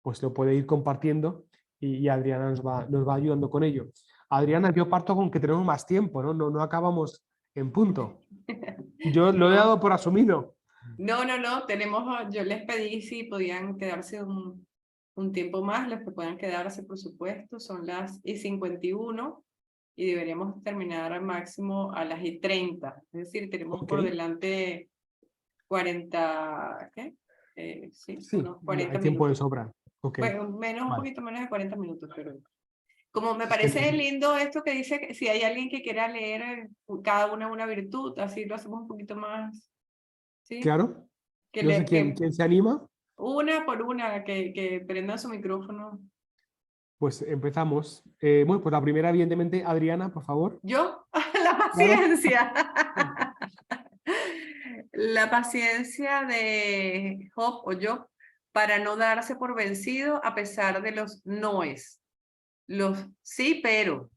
pues lo puede ir compartiendo y Adriana nos va ayudando con ello. Adriana, yo parto con que tenemos más tiempo, ¿no? No acabamos en punto. Yo lo he dado por asumido. No, yo les pedí si podían quedarse un tiempo más, los que puedan quedarse, por supuesto, son las 51 y deberíamos terminar al máximo a las 30. Es decir, tenemos por Ok. delante 40, ¿qué? Sí, Sí, unos 40 hay tiempo de minutos. sobra. Ok, Bueno, un vale. poquito menos de 40 minutos, pero como me Es que parece lindo esto que dice que si hay alguien que quiera leer cada una virtud, así lo hacemos un poquito más, ¿sí? claro, Que, no sé quién, que quién se anima, una por una, que prenda su micrófono. pues empezamos. Bueno, pues la primera, evidentemente, Adriana, por favor. Yo, la Claro. paciencia. La paciencia de Job o Job para no darse por vencido a pesar de los noes. Los sí, pero.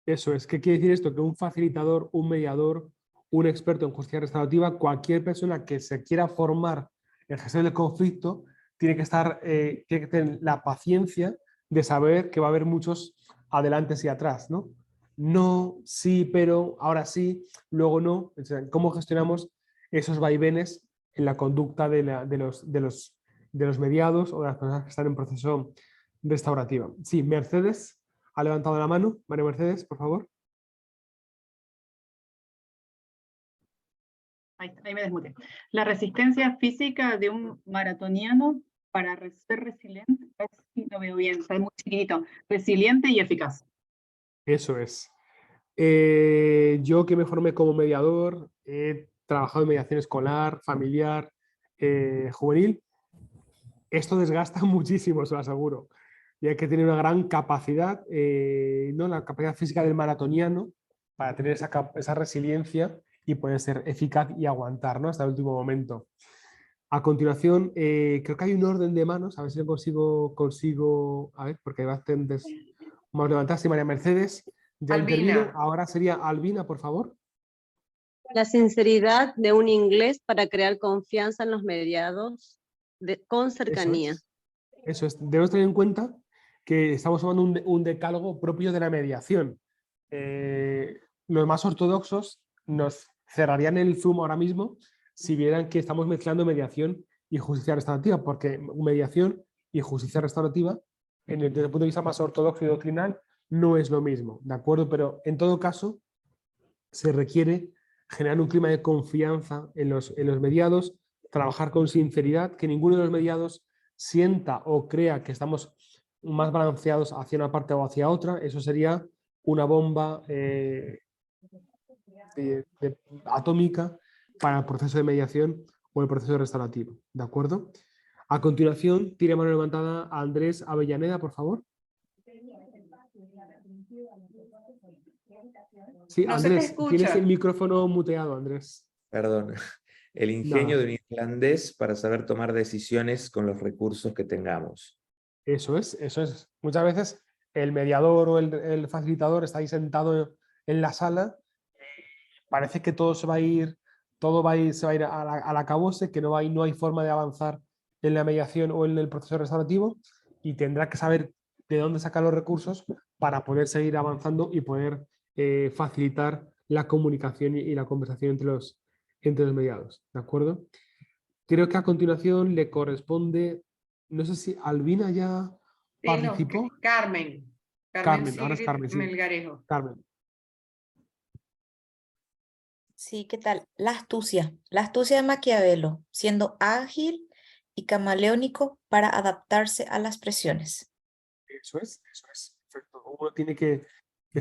Eso es. ¿Qué quiere decir esto? Que un facilitador, un mediador, un experto en justicia restaurativa, cualquier persona que se quiera formar en gestión del conflicto, tiene que estar, tiene que tener la paciencia de saber que va a haber muchos adelantes y atrás, ¿no? No, sí, pero, ahora sí, luego no. O sea, ¿cómo gestionamos esos vaivenes en la conducta de los mediados o de las personas que están en proceso restaurativo? Sí, Mercedes ha levantado la mano. María Mercedes, por favor. Ahí me desmuté. La resistencia física de un maratoniano para ser resiliente, a ver si lo veo bien, está muy chiquitito, resiliente y eficaz. Eso es. Yo que me formé como mediador, he trabajado en mediación escolar, familiar, juvenil. Esto desgasta muchísimo, os lo aseguro. Y hay que tener una gran capacidad, ¿no? La capacidad física del maratoniano para tener esa resiliencia y poder ser eficaz y aguantar, ¿no? Hasta el último momento. A continuación, creo que hay un orden de manos, a ver si lo consigo, a ver, porque hay bastantes más levantadas. Sí, María Mercedes ya intervino. Albina. Ahora sería Albina, por favor. La sinceridad de un inglés para crear confianza en los mediados con cercanía. Eso es. Debemos tener en cuenta que estamos tomando un decálogo propio de la mediación. Los más ortodoxos nos cerrarían el Zoom ahora mismo si vieran que estamos mezclando mediación y justicia restaurativa, porque mediación y justicia restaurativa, desde el punto de vista más ortodoxo y doctrinal, no es lo mismo, ¿de acuerdo? Pero en todo caso, se requiere generar un clima de confianza en los mediados, trabajar con sinceridad, que ninguno de los mediados sienta o crea que estamos más balanceados hacia una parte o hacia otra. Eso sería una bomba atómica para el proceso de mediación o el proceso restaurativo. ¿De acuerdo? A continuación, tire mano levantada a Andrés Avellaneda, por favor. Sí, No se te Andrés, tienes el escucha. micrófono muteado, Andrés. Perdón. El ingenio Nada. de un irlandés para saber tomar decisiones con los recursos que tengamos. Eso es, eso es. Muchas veces el mediador o el facilitador está ahí sentado en la sala, parece que todo se va a ir, se va a ir al acabose, que no hay forma de avanzar en la mediación o en el proceso restaurativo, y tendrá que saber de dónde sacar los recursos para poder seguir avanzando y poder facilitar la comunicación y la conversación entre los mediados. ¿De acuerdo? Creo que a continuación le corresponde, no sé si Albina ya Sí, no, participó. Carmen. Carmen, ahora es Sigrid Carmen, sí. Melgarejo. Carmen. Sí, ¿qué tal? La astucia de Maquiavelo, siendo ágil y camaleónico para adaptarse a las presiones. Eso es, perfecto. Uno tiene que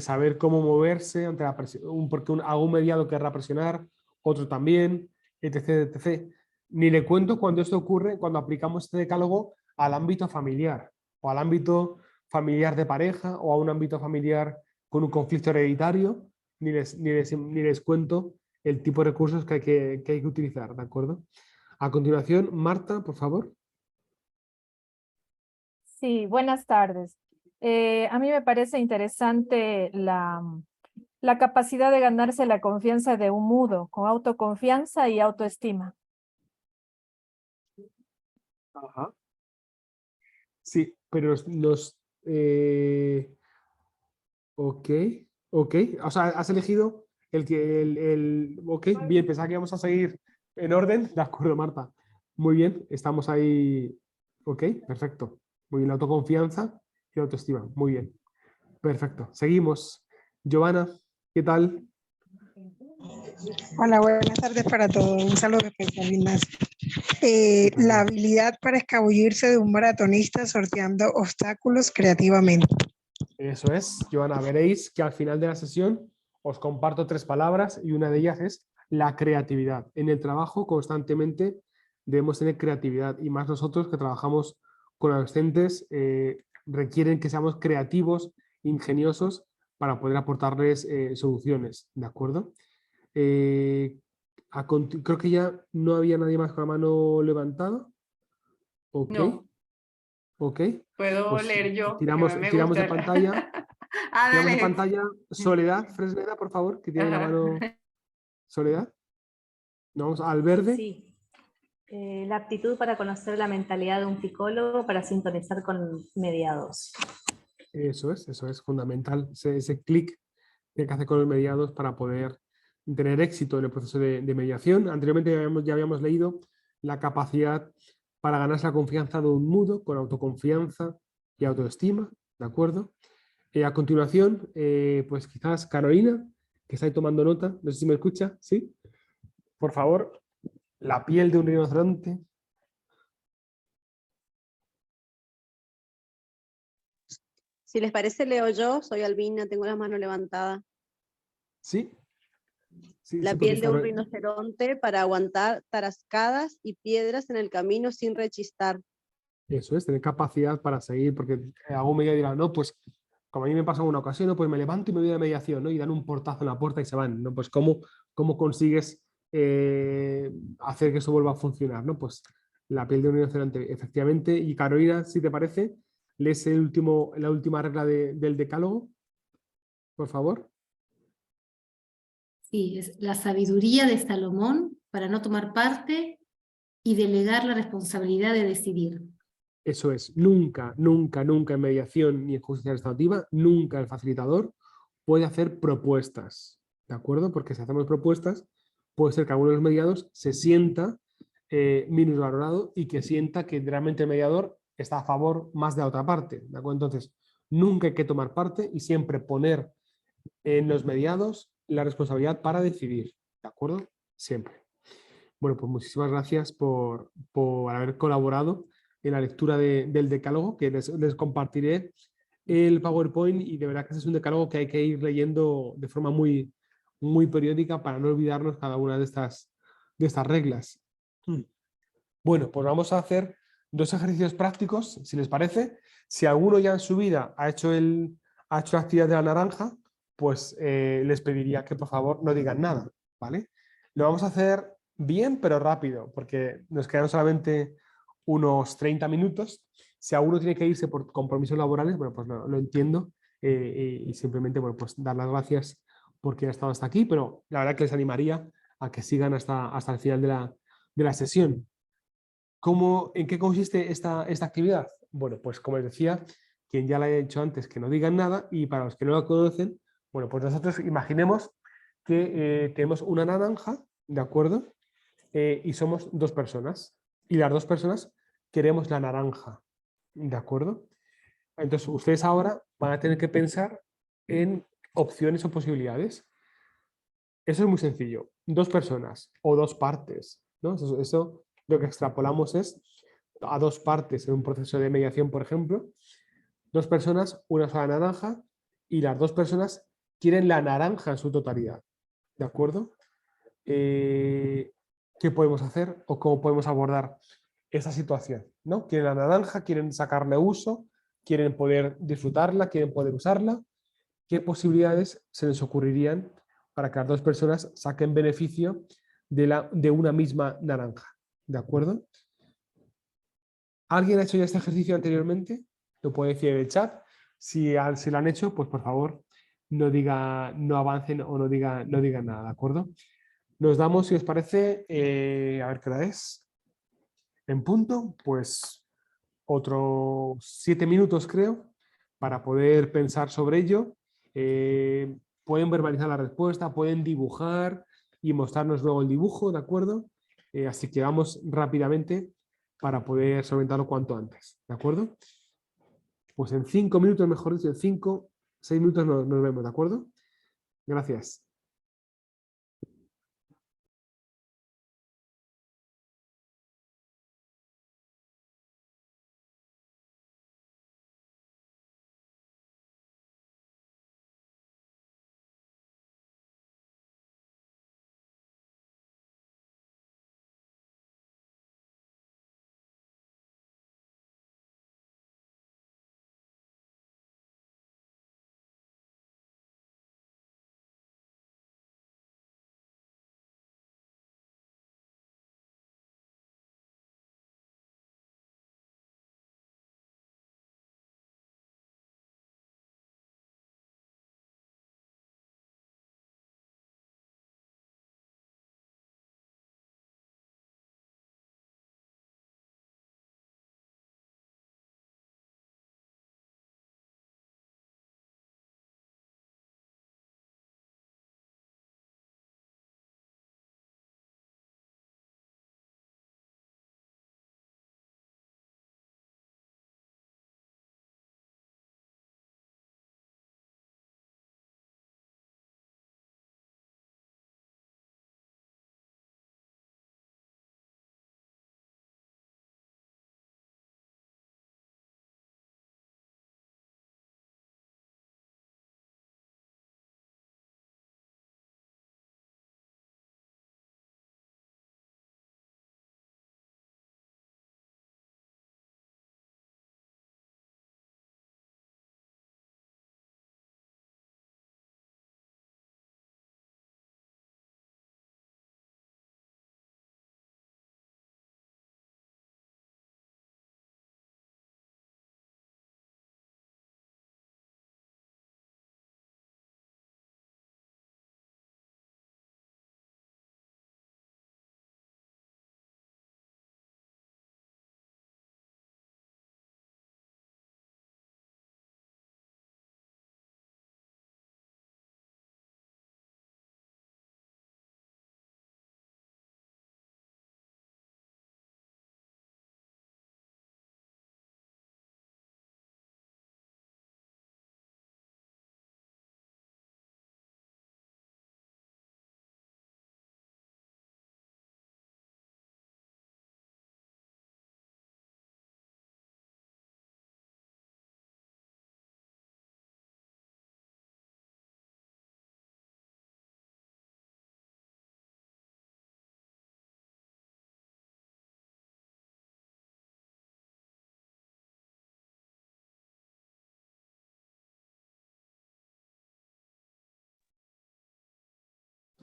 saber cómo moverse ante la presión, porque algún mediado querrá presionar, otro también, etc, etc. Ni le cuento cuando esto ocurre, cuando aplicamos este decálogo al ámbito familiar, o al ámbito familiar de pareja, o a un ámbito familiar con un conflicto hereditario, ni les cuento el tipo de recursos que hay que utilizar, ¿de acuerdo? A continuación, Marta, por favor. Sí, buenas tardes. A mí me parece interesante la capacidad de ganarse la confianza de un mudo, con autoconfianza y autoestima. Ajá. Sí, pero ok, ok. O sea, has elegido ok, bien, pensaba que íbamos a seguir En orden, de acuerdo, Marta. Muy bien, estamos ahí. Ok, perfecto. Muy bien, la autoconfianza y la autoestima. Muy bien, perfecto. Seguimos. Giovanna, ¿qué tal? Hola, buenas tardes para todos. Un saludo especial, Ignacio. La habilidad para escabullirse de un maratonista sorteando obstáculos creativamente. Eso es, Giovanna. Veréis que al final de la sesión os comparto 3 palabras y una de ellas es la creatividad. En el trabajo constantemente debemos tener creatividad y más nosotros que trabajamos con adolescentes requieren que seamos creativos, ingeniosos para poder aportarles soluciones, ¿de acuerdo? Creo que ya no había nadie más con la mano levantada. Ok, No, ok. puedo Pues leer yo, que tiramos me de gusta. pantalla. Ah, Tiramos de dale. pantalla Soledad Fresneda, por favor, que tiene la Ajá. mano. Soledad. Nos vamos al verde. Sí. La aptitud para conocer la mentalidad de un psicólogo para sintonizar con mediados. Eso es fundamental. Ese clic que hay que hacer con los mediados para poder tener éxito en el proceso de mediación. Anteriormente ya habíamos leído la capacidad para ganarse la confianza de un mudo con autoconfianza y autoestima, ¿de acuerdo? A continuación, pues quizás Carolina, que está ahí tomando nota, no sé si me escucha, ¿sí? Por favor, la piel de un rinoceronte. Si les parece, leo yo, soy Albina, tengo las manos levantadas. ¿Sí? Sí, La sí, porque piel de un está... rinoceronte para aguantar tarascadas y piedras en el camino sin rechistar. Eso es, tener capacidad para seguir, porque algún medio dirá, no, pues como a mí me pasa en una ocasión, ¿no? Pues me levanto y me voy a la mediación, ¿no? Y dan un portazo en la puerta y se van, ¿no? Pues cómo consigues hacer que eso vuelva a funcionar, ¿no? Pues la piel de un rinoceronte, efectivamente. Y Carolina, si te parece, lees la última regla del decálogo, por favor. Sí, es la sabiduría de Salomón para no tomar parte y delegar la responsabilidad de decidir. Eso es, nunca, nunca, nunca en mediación ni en justicia restaurativa, nunca el facilitador puede hacer propuestas, ¿de acuerdo? Porque si hacemos propuestas, puede ser que alguno de los mediados se sienta minusvalorado y que sienta que realmente el mediador está a favor más de la otra parte, ¿de acuerdo? Entonces, nunca hay que tomar parte y siempre poner en los mediados la responsabilidad para decidir, ¿de acuerdo? Siempre. Bueno, pues muchísimas gracias por haber colaborado en la lectura del decálogo, que les compartiré el PowerPoint y de verdad que ese es un decálogo que hay que ir leyendo de forma muy, muy periódica para no olvidarnos cada una de estas reglas. Bueno, pues vamos a hacer 2 ejercicios prácticos, si les parece. Si alguno ya en su vida ha hecho la actividad de la naranja, pues les pediría que por favor no digan nada, ¿vale? Lo vamos a hacer bien, pero rápido, porque nos quedan solamente unos 30 minutos. Si alguno tiene que irse por compromisos laborales, bueno, pues lo entiendo y simplemente, bueno, pues dar las gracias porque ha estado hasta aquí, pero la verdad que les animaría a que sigan hasta el final de la sesión. ¿En qué consiste esta actividad? Bueno, pues como les decía, quien ya la he dicho antes, que no digan nada, y para los que no la conocen, bueno, pues nosotros imaginemos que tenemos una naranja, ¿de acuerdo? Y somos 2 personas, y las 2 personas queremos la naranja, ¿de acuerdo? Entonces ustedes ahora van a tener que pensar en opciones o posibilidades. Eso es muy sencillo. 2 personas o 2 partes, ¿no? Eso lo que extrapolamos es a 2 partes en un proceso de mediación, por ejemplo. 2 personas, una sola naranja, y las 2 personas quieren la naranja en su totalidad. ¿De acuerdo? ¿Qué podemos hacer o cómo podemos abordar esa situación? ¿No? Quieren la naranja, quieren sacarle uso, quieren poder disfrutarla, quieren poder usarla. ¿Qué posibilidades se les ocurrirían para que las 2 personas saquen beneficio de una misma naranja? ¿De acuerdo? ¿Alguien ha hecho ya este ejercicio anteriormente? Lo puede decir en el chat. Si lo han hecho, pues por favor no avancen o no digan nada, ¿de acuerdo? Nos damos, si os parece, a ver qué hora es. En punto, pues otros 7 minutos creo, para poder pensar sobre ello. Pueden verbalizar la respuesta, pueden dibujar y mostrarnos luego el dibujo, ¿de acuerdo? Así que vamos rápidamente para poder solventarlo cuanto antes, ¿de acuerdo? Pues en 5 minutos, mejor dicho, en 5, 6 minutos nos vemos, ¿de acuerdo? Gracias.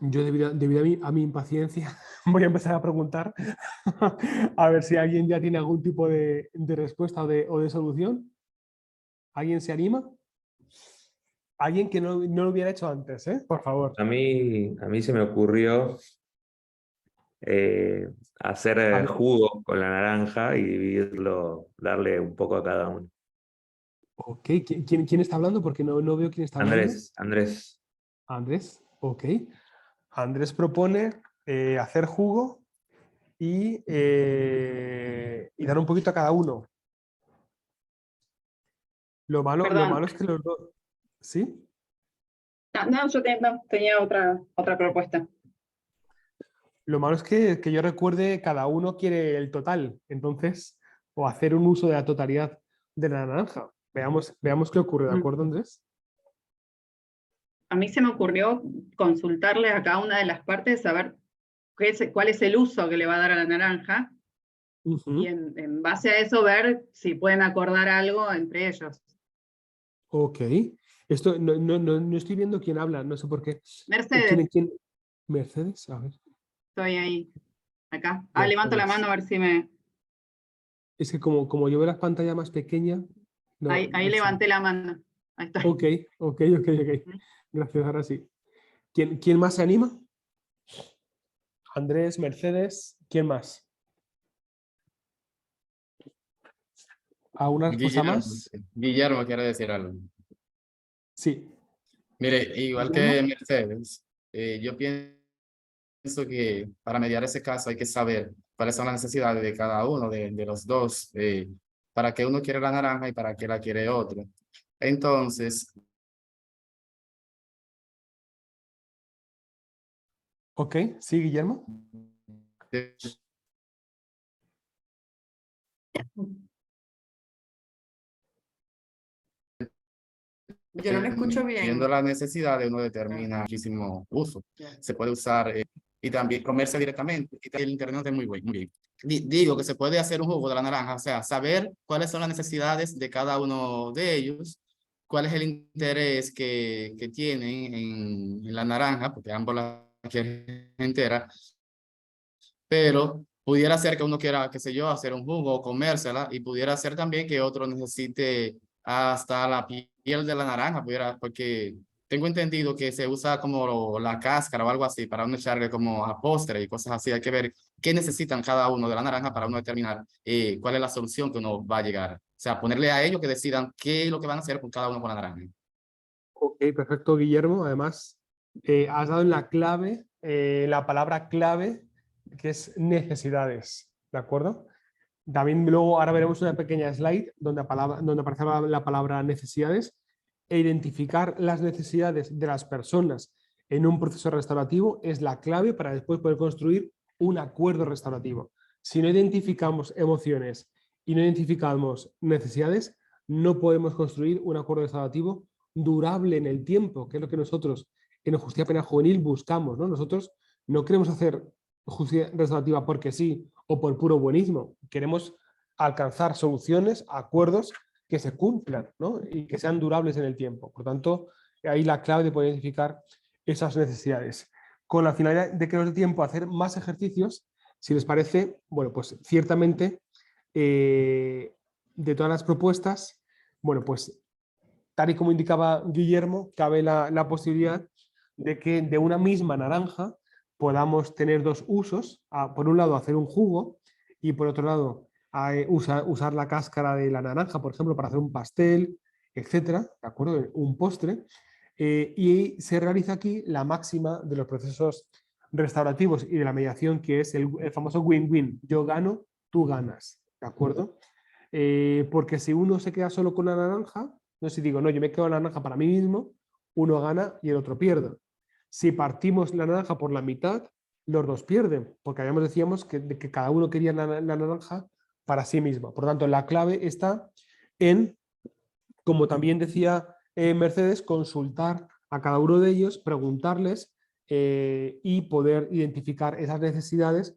Yo debido a mi impaciencia voy a empezar a preguntar a ver si alguien ya tiene algún tipo de respuesta o de solución. ¿Alguien se anima? Alguien que no lo hubiera hecho antes, por favor. A mí se me ocurrió hacer A ver. jugo con la naranja y dividirlo, darle un poco a cada uno. Ok, ¿quién está hablando? Porque no veo quién está hablando. Andrés. Andrés, ok. Andrés propone hacer jugo y dar un poquito a cada uno. Lo malo es que los dos... ¿Sí? No, yo tenía otra propuesta. Lo malo es que yo recuerde cada uno quiere el total. Entonces, o hacer un uso de la totalidad de la naranja. Veamos qué ocurre, ¿de acuerdo, Andrés? A mí se me ocurrió consultarle a cada una de las partes, saber cuál es el uso que le va a dar a la naranja, y en base a eso ver si pueden acordar algo entre ellos. Ok. Esto no estoy viendo quién habla, no sé por qué. Mercedes. ¿Quién? Mercedes, a ver. Estoy ahí, acá. Levanto la mano a ver si me... Es que como yo veo la pantalla más pequeña... No, ahí no sé. levanté la mano. Ahí está. Ok. Gracias, ahora sí. ¿Quién más se anima? Andrés, Mercedes, ¿quién más? ¿A una respuesta más? Guillermo quiere decir algo. Sí. Mire, igual que Mercedes, yo pienso pienso que para mediar ese caso hay que saber cuáles son las necesidades de cada uno de los dos, para qué uno quiere la naranja y para qué la quiere otro. Entonces, Ok, sí, Guillermo. Yo no lo escucho bien. Viendo las necesidades, uno determina muchísimo uso. Se puede usar y también comerse directamente. Y el internet es muy bueno, muy bien. Digo que se puede hacer un jugo de la naranja, o sea, saber cuáles son las necesidades de cada uno de ellos, cuál es el interés que tienen en la naranja, porque ambos la quieren entera, pero pudiera ser que uno quiera, qué sé yo, hacer un jugo o comérsela, y pudiera ser también que otro necesite hasta la piel de la naranja, pudiera, porque tengo entendido que se usa como la cáscara o algo así para uno echarle como a postre y cosas así. Hay que ver qué necesitan cada uno de la naranja para uno determinar cuál es la solución que uno va a llegar. O sea, ponerle a ellos que decidan qué es lo que van a hacer con cada uno con la naranja. Ok, perfecto, Guillermo. Además, has dado en la clave, la palabra clave, que es necesidades, ¿de acuerdo? También luego, ahora veremos una pequeña slide donde aparece la palabra necesidades, e identificar las necesidades de las personas en un proceso restaurativo es la clave para después poder construir un acuerdo restaurativo. Si no identificamos emociones y no identificamos necesidades, no podemos construir un acuerdo restaurativo durable en el tiempo, que es lo que nosotros en Justicia Penal Juvenil buscamos, ¿no? Nosotros no queremos hacer justicia restaurativa porque sí o por puro buenismo. Queremos alcanzar soluciones, acuerdos que se cumplan, ¿no? Y que sean durables en el tiempo. Por tanto, ahí la clave de poder identificar esas necesidades. Con la finalidad de que nos dé tiempo a hacer más ejercicios, si les parece, bueno, pues ciertamente de todas las propuestas, bueno, pues tal y como indicaba Guillermo, cabe la posibilidad de que de una misma naranja podamos tener dos usos. Por un lado, hacer un jugo y por otro lado, usar la cáscara de la naranja, por ejemplo, para hacer un pastel, etcétera, ¿de acuerdo? Un postre. Y se realiza aquí la máxima de los procesos restaurativos y de la mediación, que es el famoso win-win. Yo gano, tú ganas, ¿de acuerdo? Porque si uno se queda solo con la naranja, no si digo, no, yo me quedo la naranja para mí mismo, uno gana y el otro pierde. Si partimos la naranja por la mitad, los dos pierden, porque decíamos que cada uno quería la naranja para sí mismo. Por lo tanto, la clave está en, como también decía Mercedes, consultar a cada uno de ellos, preguntarles y poder identificar esas necesidades,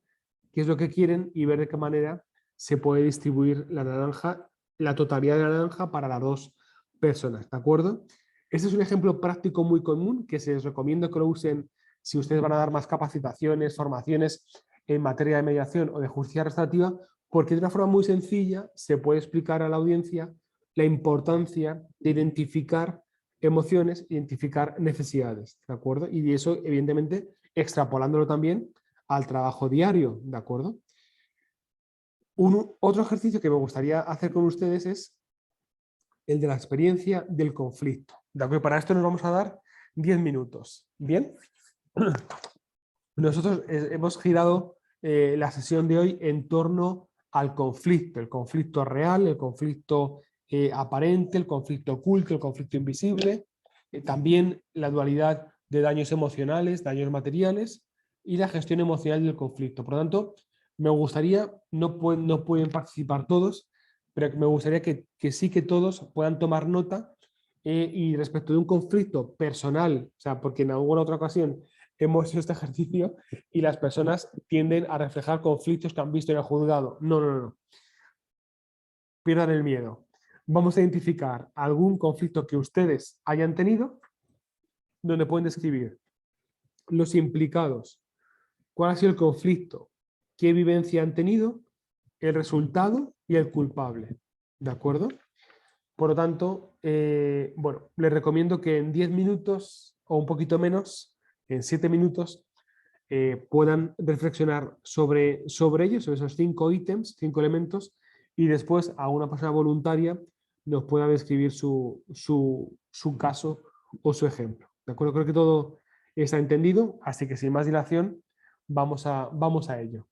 qué es lo que quieren y ver de qué manera se puede distribuir la naranja, la totalidad de la naranja para las dos personas, ¿de acuerdo? Este es un ejemplo práctico muy común que se les recomienda que lo usen si ustedes van a dar más capacitaciones, formaciones en materia de mediación o de justicia restaurativa, porque de una forma muy sencilla se puede explicar a la audiencia la importancia de identificar emociones, identificar necesidades, ¿de acuerdo? Y eso, evidentemente, extrapolándolo también al trabajo diario, ¿de acuerdo? Otro ejercicio que me gustaría hacer con ustedes es el de la experiencia del conflicto. ¿De acuerdo? Para esto nos vamos a dar 10 minutos. ¿Bien? Nosotros hemos girado la sesión de hoy en torno al conflicto, el conflicto real, el conflicto aparente, el conflicto oculto, el conflicto invisible, también la dualidad de daños emocionales, daños materiales y la gestión emocional del conflicto. Por lo tanto, me gustaría, no pueden participar todos, pero me gustaría que sí que todos puedan tomar nota y respecto de un conflicto personal, o sea, porque en alguna otra ocasión hemos hecho este ejercicio y las personas tienden a reflejar conflictos que han visto en el juzgado. No. Pierdan el miedo. Vamos a identificar algún conflicto que ustedes hayan tenido, donde pueden describir los implicados, cuál ha sido el conflicto, qué vivencia han tenido, el resultado y el culpable. ¿De acuerdo? Por lo tanto, bueno, les recomiendo que en 10 minutos o un poquito menos, en 7 minutos, puedan reflexionar sobre ellos, sobre esos 5 ítems, 5 elementos, y después a una persona voluntaria nos pueda describir su caso o su ejemplo. ¿De acuerdo? Creo que todo está entendido, así que sin más dilación vamos a ello.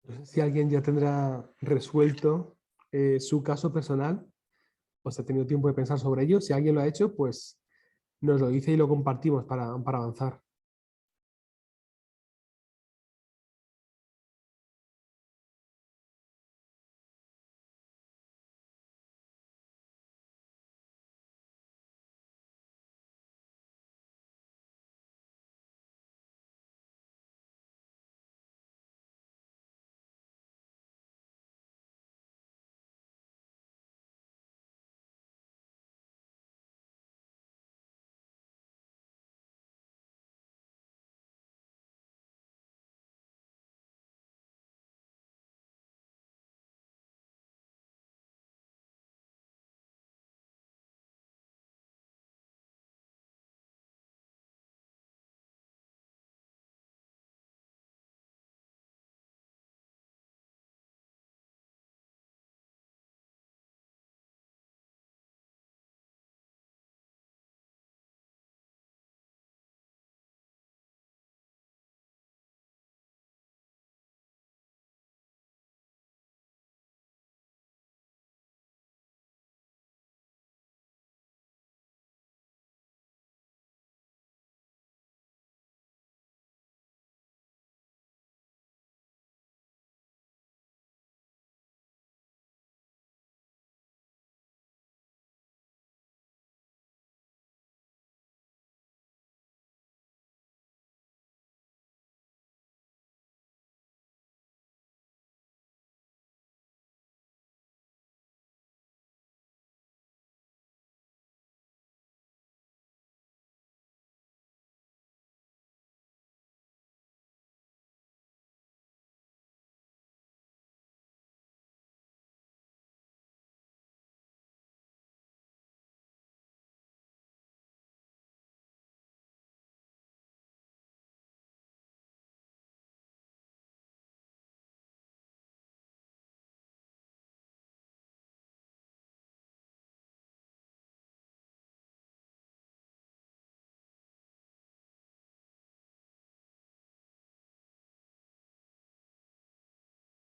No sé si alguien ya tendrá resuelto su caso personal o si ha tenido tiempo de pensar sobre ello. Si alguien lo ha hecho, pues nos lo dice y lo compartimos para avanzar.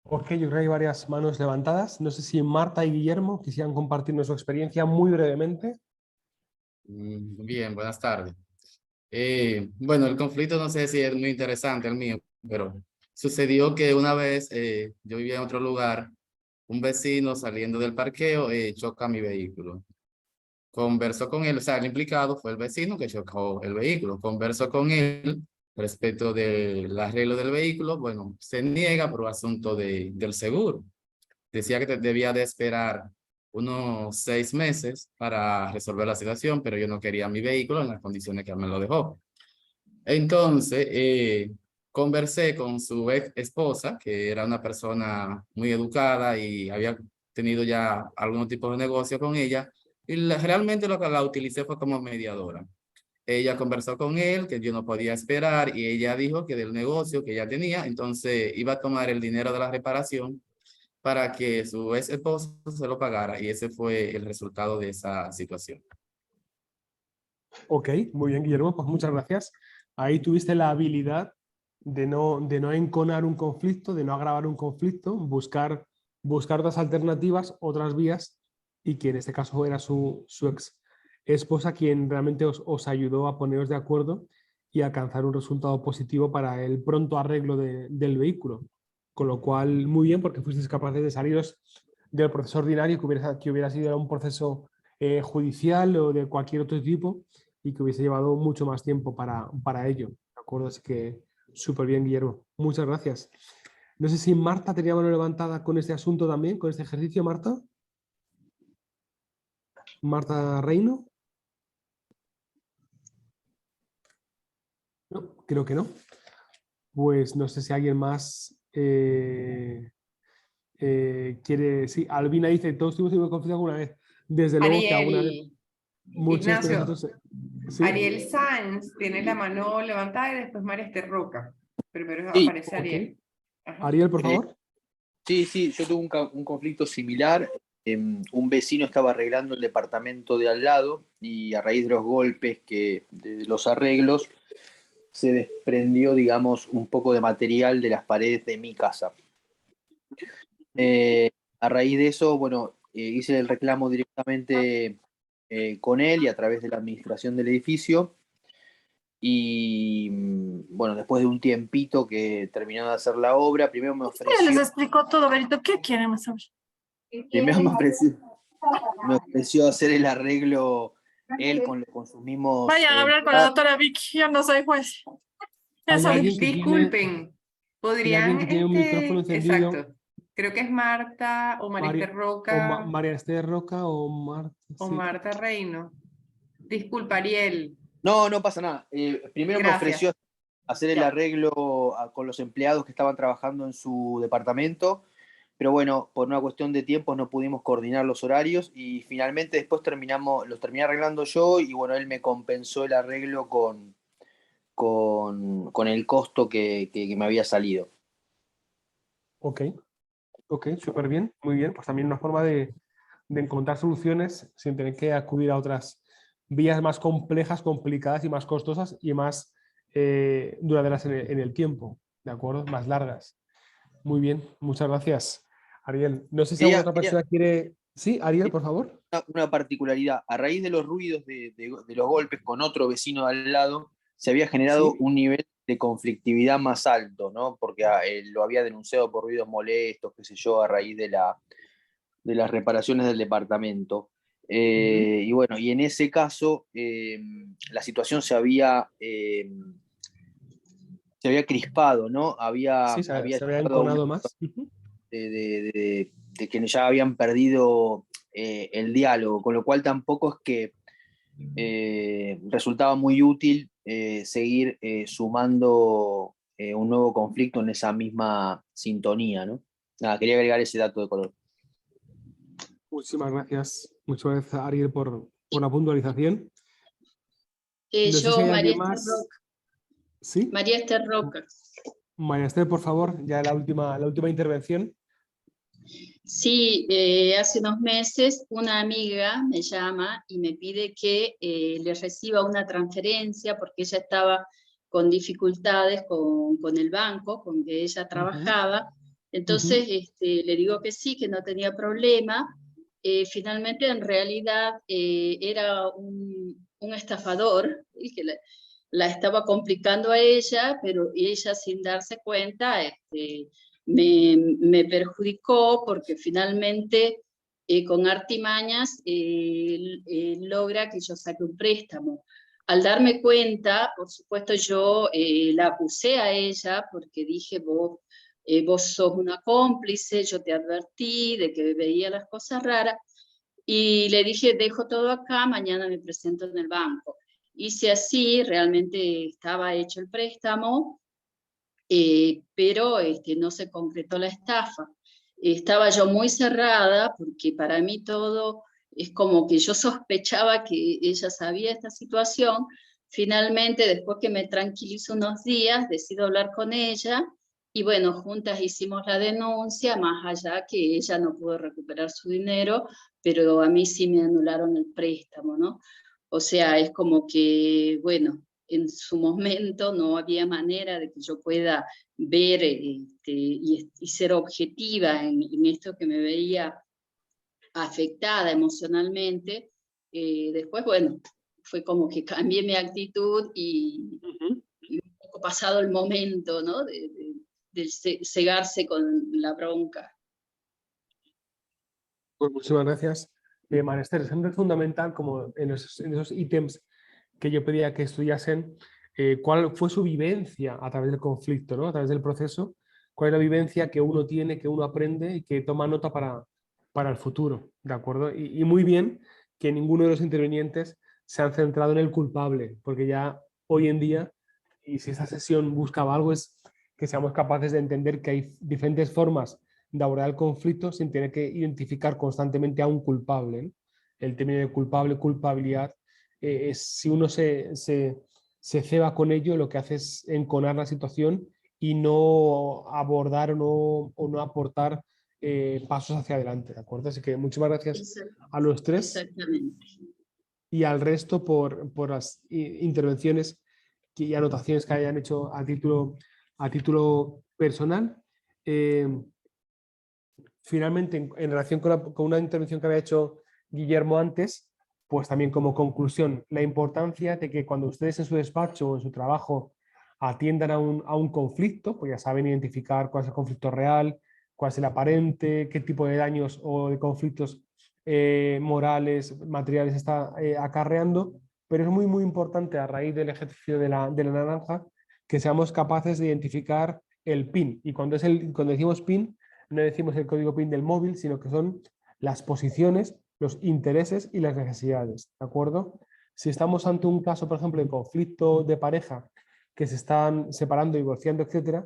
Ok, yo creo que hay varias manos levantadas. No sé si Marta y Guillermo quisieran compartirnos su experiencia muy brevemente. Bien, buenas tardes. Bueno, el conflicto no sé si es muy interesante el mío, pero sucedió que una vez yo vivía en otro lugar, un vecino saliendo del parqueo choca mi vehículo. Conversó con él, o sea, el implicado fue el vecino que chocó el vehículo. Conversó con él respecto del arreglo del vehículo. Bueno, se niega por asunto del seguro. Decía que debía de esperar unos 6 meses para resolver la situación, pero yo no quería mi vehículo en las condiciones que él me lo dejó. Entonces, conversé con su ex esposa, que era una persona muy educada y había tenido ya algún tipo de negocio con ella, y realmente lo que la utilicé fue como mediadora. Ella conversó con él, que yo no podía esperar, y ella dijo que del negocio que ella tenía, entonces iba a tomar el dinero de la reparación para que su ex esposo se lo pagara, y ese fue el resultado de esa situación. Ok, muy bien, Guillermo, pues muchas gracias. Ahí tuviste la habilidad de no enconar un conflicto, de no agravar un conflicto, buscar otras alternativas, otras vías, y que en este caso era su ex esposa quien realmente os ayudó a poneros de acuerdo y a alcanzar un resultado positivo para el pronto arreglo del vehículo. Con lo cual, muy bien, porque fuisteis capaces de saliros del proceso ordinario, que hubiera sido un proceso judicial o de cualquier otro tipo, y que hubiese llevado mucho más tiempo para ello. ¿De acuerdo? Así que súper bien, Guillermo. Muchas gracias. No sé si Marta tenía mano levantada con este asunto también, con este ejercicio, Marta. Marta Reino. No, creo que no. Pues no sé si alguien más quiere. Sí, Albina dice, todos tuvimos conflicto alguna vez. Desde luego que alguna vez Ariel, muchos de Ignacio, nosotros. ¿Sí? Ariel Sáenz tiene la mano levantada y después María Esther Roca. Primero Sí, aparece Ok. Ariel. Ajá. Ariel, por favor. sí, yo tuve un conflicto similar. Un vecino estaba arreglando el departamento de al lado y a raíz de los golpes de los arreglos se desprendió, digamos, un poco de material de las paredes de mi casa. A raíz de eso, bueno, hice el reclamo directamente con él y a través de la administración del edificio. Y bueno, después de un tiempito que terminó de hacer la obra, primero me Les explicó todo, Berito. ¿Qué quieren saber? ofreció hacer el arreglo él con sus mismos Vayan a hablar con la doctora Vicky, yo no soy juez. Hay Eso alguien que Disculpen, hay alguien podrían, que tiene un micrófono encendido. exacto, creo que es Marta o María Esther Roca María Esther Roca o Marta. o Sí. Marta Reino. Disculpa, Ariel. No pasa nada. Primero me Gracias. ofreció hacer el Ya. arreglo con los empleados que estaban trabajando en su departamento, pero bueno, por una cuestión de tiempo no pudimos coordinar los horarios y finalmente después los terminé arreglando yo y bueno, él me compensó el arreglo con el costo que me había salido. Ok, súper bien, muy bien. Pues también una forma de encontrar soluciones sin tener que acudir a otras vías más complejas, complicadas y más costosas y más duraderas en el tiempo, ¿de acuerdo? Más largas. Muy bien, muchas gracias, Ariel. No sé si alguna otra persona quiere... Sí, Ariel, por favor. Una particularidad, a raíz de los ruidos de los golpes con otro vecino de al lado, se había generado un nivel de conflictividad más alto, ¿no? Porque lo había denunciado por ruidos molestos, qué sé yo, a raíz de las reparaciones del departamento. Y bueno, y en ese caso la situación se había crispado, ¿no? Se había enconado más. De que ya habían perdido el diálogo, con lo cual tampoco es que resultaba muy útil seguir sumando un nuevo conflicto en esa misma sintonía, ¿no? Nada, quería agregar ese dato de color. Muchísimas gracias. Muchas gracias, Ariel, por la puntualización. No sé si hay María Esther más. Roca. ¿Sí? María Esther Roca. María Esther, por favor, ya la última intervención. Sí, hace unos meses una amiga me llama y me pide que le reciba una transferencia porque ella estaba con dificultades con el banco con que ella trabajaba. Entonces le digo que sí, que no tenía problema. Finalmente, en realidad, era un estafador y que la estaba complicando a ella, pero ella sin darse cuenta me perjudicó porque finalmente con artimañas logra que yo saque un préstamo. Al darme cuenta, por supuesto, yo la acusé a ella porque dije, vos sos una cómplice, yo te advertí de que veía las cosas raras, y le dije, dejo todo acá, mañana me presento en el banco. Hice así, realmente estaba hecho el préstamo, pero no se concretó la estafa. Estaba yo muy cerrada porque para mí todo es como que yo sospechaba que ella sabía esta situación. Finalmente, después que me tranquilizo unos días, decido hablar con ella y bueno, juntas hicimos la denuncia, más allá que ella no pudo recuperar su dinero, pero a mí sí me anularon el préstamo, ¿no? O sea, es como que, bueno, en su momento no había manera de que yo pueda ver y ser objetiva en esto que me veía afectada emocionalmente. Después, bueno, fue como que cambié mi actitud y un poco pasado el momento, ¿no? De cegarse con la bronca. Pues muchísimas gracias, María Esther. Es fundamental, como en esos ítems que yo pedía que estudiasen, cuál fue su vivencia a través del conflicto, ¿no? A través del proceso, cuál es la vivencia que uno tiene, que uno aprende y que toma nota para el futuro, ¿de acuerdo? Y muy bien que ninguno de los intervinientes se han centrado en el culpable, porque ya hoy en día, y si esta sesión buscaba algo, es que seamos capaces de entender que hay diferentes formas de abordar el conflicto sin tener que identificar constantemente a un culpable, ¿no? El término de culpable, culpabilidad, si uno se ceba con ello, lo que hace es enconar la situación y no abordar o no aportar pasos hacia adelante, ¿de acuerdo? Así que muchísimas gracias a los tres. Exactamente. Y al resto por las intervenciones y anotaciones que hayan hecho a título personal. Finalmente, en relación con una intervención que había hecho Guillermo antes, pues también como conclusión, la importancia de que cuando ustedes en su despacho o en su trabajo atiendan a un conflicto, pues ya saben identificar cuál es el conflicto real, cuál es el aparente, qué tipo de daños o de conflictos morales, materiales está acarreando, pero es muy importante a raíz del ejercicio de la naranja que seamos capaces de identificar el PIN. Y cuando decimos PIN, no decimos el código PIN del móvil, sino que son las posiciones, los intereses y las necesidades, ¿de acuerdo? Si estamos ante un caso, por ejemplo, de conflicto de pareja que se están separando, divorciando, etc.,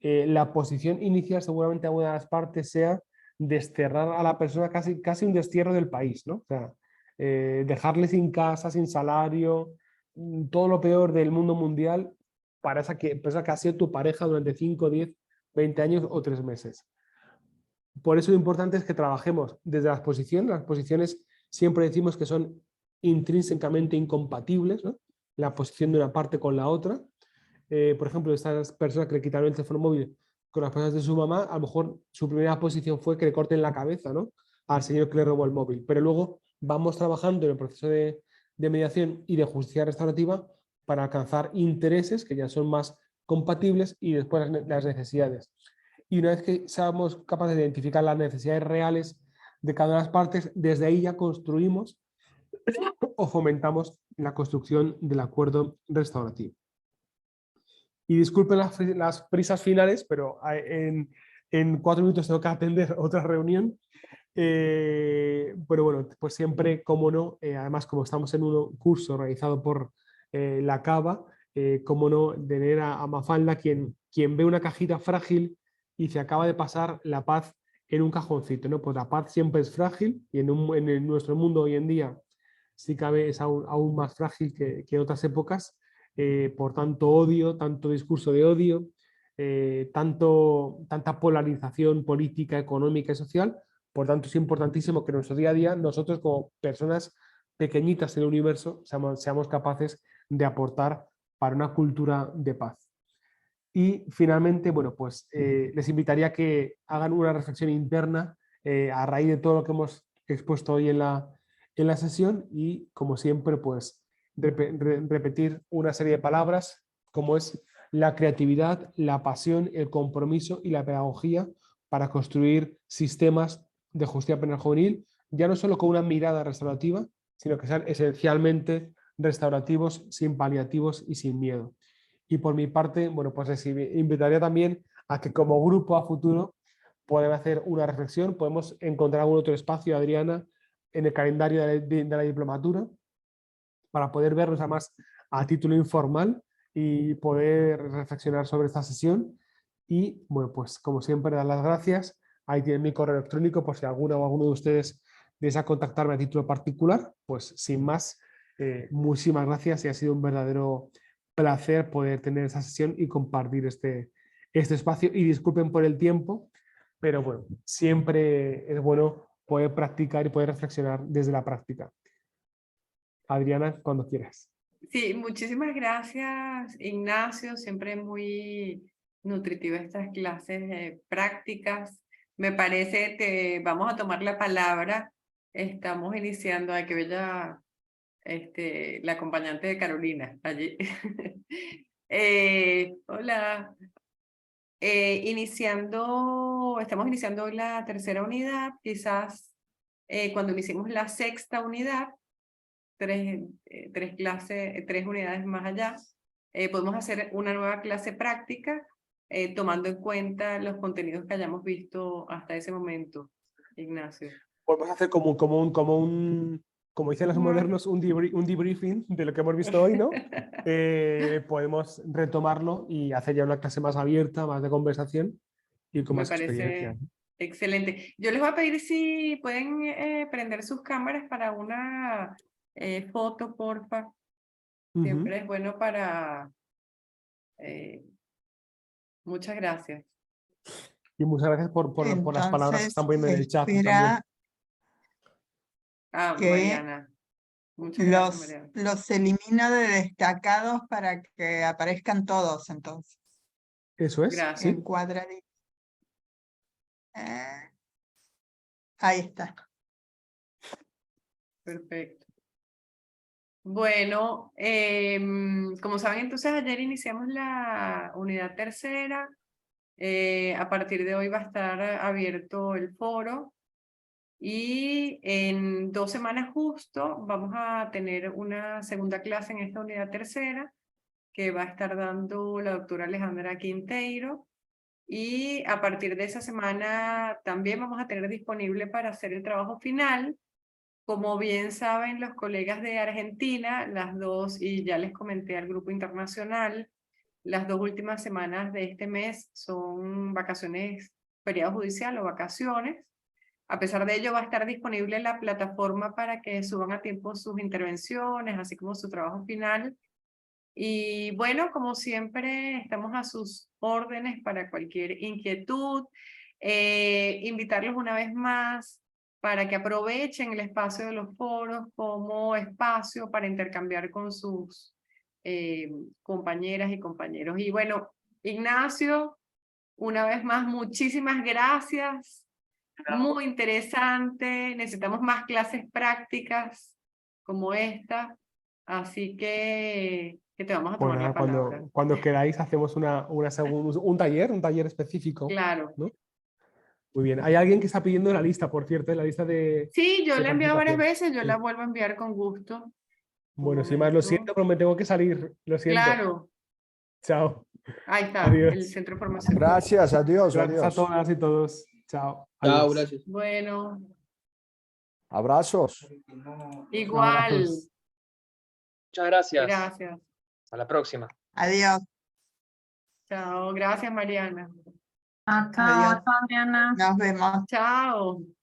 la posición inicial seguramente a una de las partes sea desterrar a la persona, casi un destierro del país, ¿no? O sea, dejarle sin casa, sin salario, todo lo peor del mundo mundial para esa persona que ha sido tu pareja durante 5, 10, 20 años o 3 meses. Por eso lo importante es que trabajemos desde las posiciones. Las posiciones siempre decimos que son intrínsecamente incompatibles, ¿no? La posición de una parte con la otra. Por ejemplo, estas personas que le quitaron el teléfono móvil con las personas de su mamá, a lo mejor su primera posición fue que le corten la cabeza, ¿no?, al señor que le robó el móvil. Pero luego vamos trabajando en el proceso de mediación y de justicia restaurativa para alcanzar intereses que ya son más compatibles y después las necesidades. Y una vez que seamos capaces de identificar las necesidades reales de cada una de las partes, desde ahí ya construimos o fomentamos la construcción del acuerdo restaurativo. Y disculpen las prisas finales, pero en 4 minutos tengo que atender otra reunión. Pero bueno, pues siempre, como no, además como estamos en un curso realizado por la Cava, como no, tener a Mafalda, quien ve una cajita frágil y se acaba de pasar la paz en un cajoncito, ¿no? Pues la paz siempre es frágil y en nuestro mundo hoy en día sí cabe, es aún más frágil que en otras épocas, por tanto odio, tanto discurso de odio, tanta polarización política, económica y social. Por tanto, es importantísimo que en nuestro día a día nosotros como personas pequeñitas en el universo seamos capaces de aportar para una cultura de paz. Y finalmente, bueno, pues les invitaría a que hagan una reflexión interna a raíz de todo lo que hemos expuesto hoy en la sesión y, como siempre, pues repetir una serie de palabras como es la creatividad, la pasión, el compromiso y la pedagogía para construir sistemas de justicia penal juvenil, ya no solo con una mirada restaurativa, sino que sean esencialmente restaurativos, sin paliativos y sin miedo. Y por mi parte, bueno, pues les invitaría también a que como grupo a futuro podemos hacer una reflexión, podemos encontrar algún otro espacio, Adriana, en el calendario de la diplomatura, para poder vernos además a título informal y poder reflexionar sobre esta sesión. Y bueno, pues como siempre, dar las gracias. Ahí tienen mi correo electrónico por si alguna o alguno de ustedes desea contactarme a título particular. Pues sin más, muchísimas gracias y ha sido un verdadero placer poder tener esa sesión y compartir este espacio. Y disculpen por el tiempo, pero bueno, siempre es bueno poder practicar y poder reflexionar desde la práctica. Adriana, cuando quieras. Sí, muchísimas gracias, Ignacio. Siempre muy nutritiva estas clases prácticas. Me parece que vamos a tomar la palabra. Estamos iniciando, ay, qué bella, la acompañante de Carolina allí. Hola. Estamos iniciando hoy la tercera unidad. Quizás cuando iniciemos la sexta unidad, tres unidades más allá, podemos hacer una nueva clase práctica tomando en cuenta los contenidos que hayamos visto hasta ese momento, Ignacio. Podemos hacer como dicen los modernos, un debriefing de lo que hemos visto hoy, ¿no? Podemos retomarlo y hacer ya una clase más abierta, más de conversación y con más experiencia. Me parece excelente. Yo les voy a pedir si pueden prender sus cámaras para una foto, porfa. Siempre es bueno para... muchas gracias. Y muchas gracias por las palabras que están poniendo en el chat también. Mariana. Muchas gracias, Mariana. Los elimino de destacados para que aparezcan todos, entonces. Eso es. Gracias. ¿Sí? En cuadradito. Ahí está. Perfecto. Bueno, como saben, entonces ayer iniciamos la unidad tercera. A partir de hoy va a estar abierto el foro. Y en 2 semanas justo vamos a tener una segunda clase en esta unidad tercera que va a estar dando la doctora Alejandra Quinteiro. Y a partir de esa semana también vamos a tener disponible para hacer el trabajo final. Como bien saben los colegas de Argentina, las dos, y ya les comenté al grupo internacional, las 2 últimas semanas de este mes son vacaciones, feriado judicial o vacaciones. A pesar de ello, va a estar disponible la plataforma para que suban a tiempo sus intervenciones, así como su trabajo final. Y bueno, como siempre, estamos a sus órdenes para cualquier inquietud. Invitarlos una vez más para que aprovechen el espacio de los foros como espacio para intercambiar con sus compañeras y compañeros. Y bueno, Ignacio, una vez más, muchísimas gracias. Muy interesante, necesitamos más clases prácticas como esta, así que te vamos a tomar la palabra. Cuando queráis hacemos un taller específico. Claro. ¿No? Muy bien, hay alguien que está pidiendo la lista, por cierto, la lista de... Sí, yo de la he enviado varias participación. veces, yo la vuelvo a enviar con gusto. Bueno, sin más, lo siento, pero me tengo que salir, lo siento. Claro. Chao. Ahí está, Adiós. el centro de formación. Gracias, adiós, Gracias adiós. a todas y todos. Chao. Chao, Adiós. gracias. Bueno, Abrazos. igual. Abrazos. Muchas gracias. Gracias. Hasta la próxima. Adiós. Chao, gracias Mariana. Chao, Adriana. Nos vemos. Chao.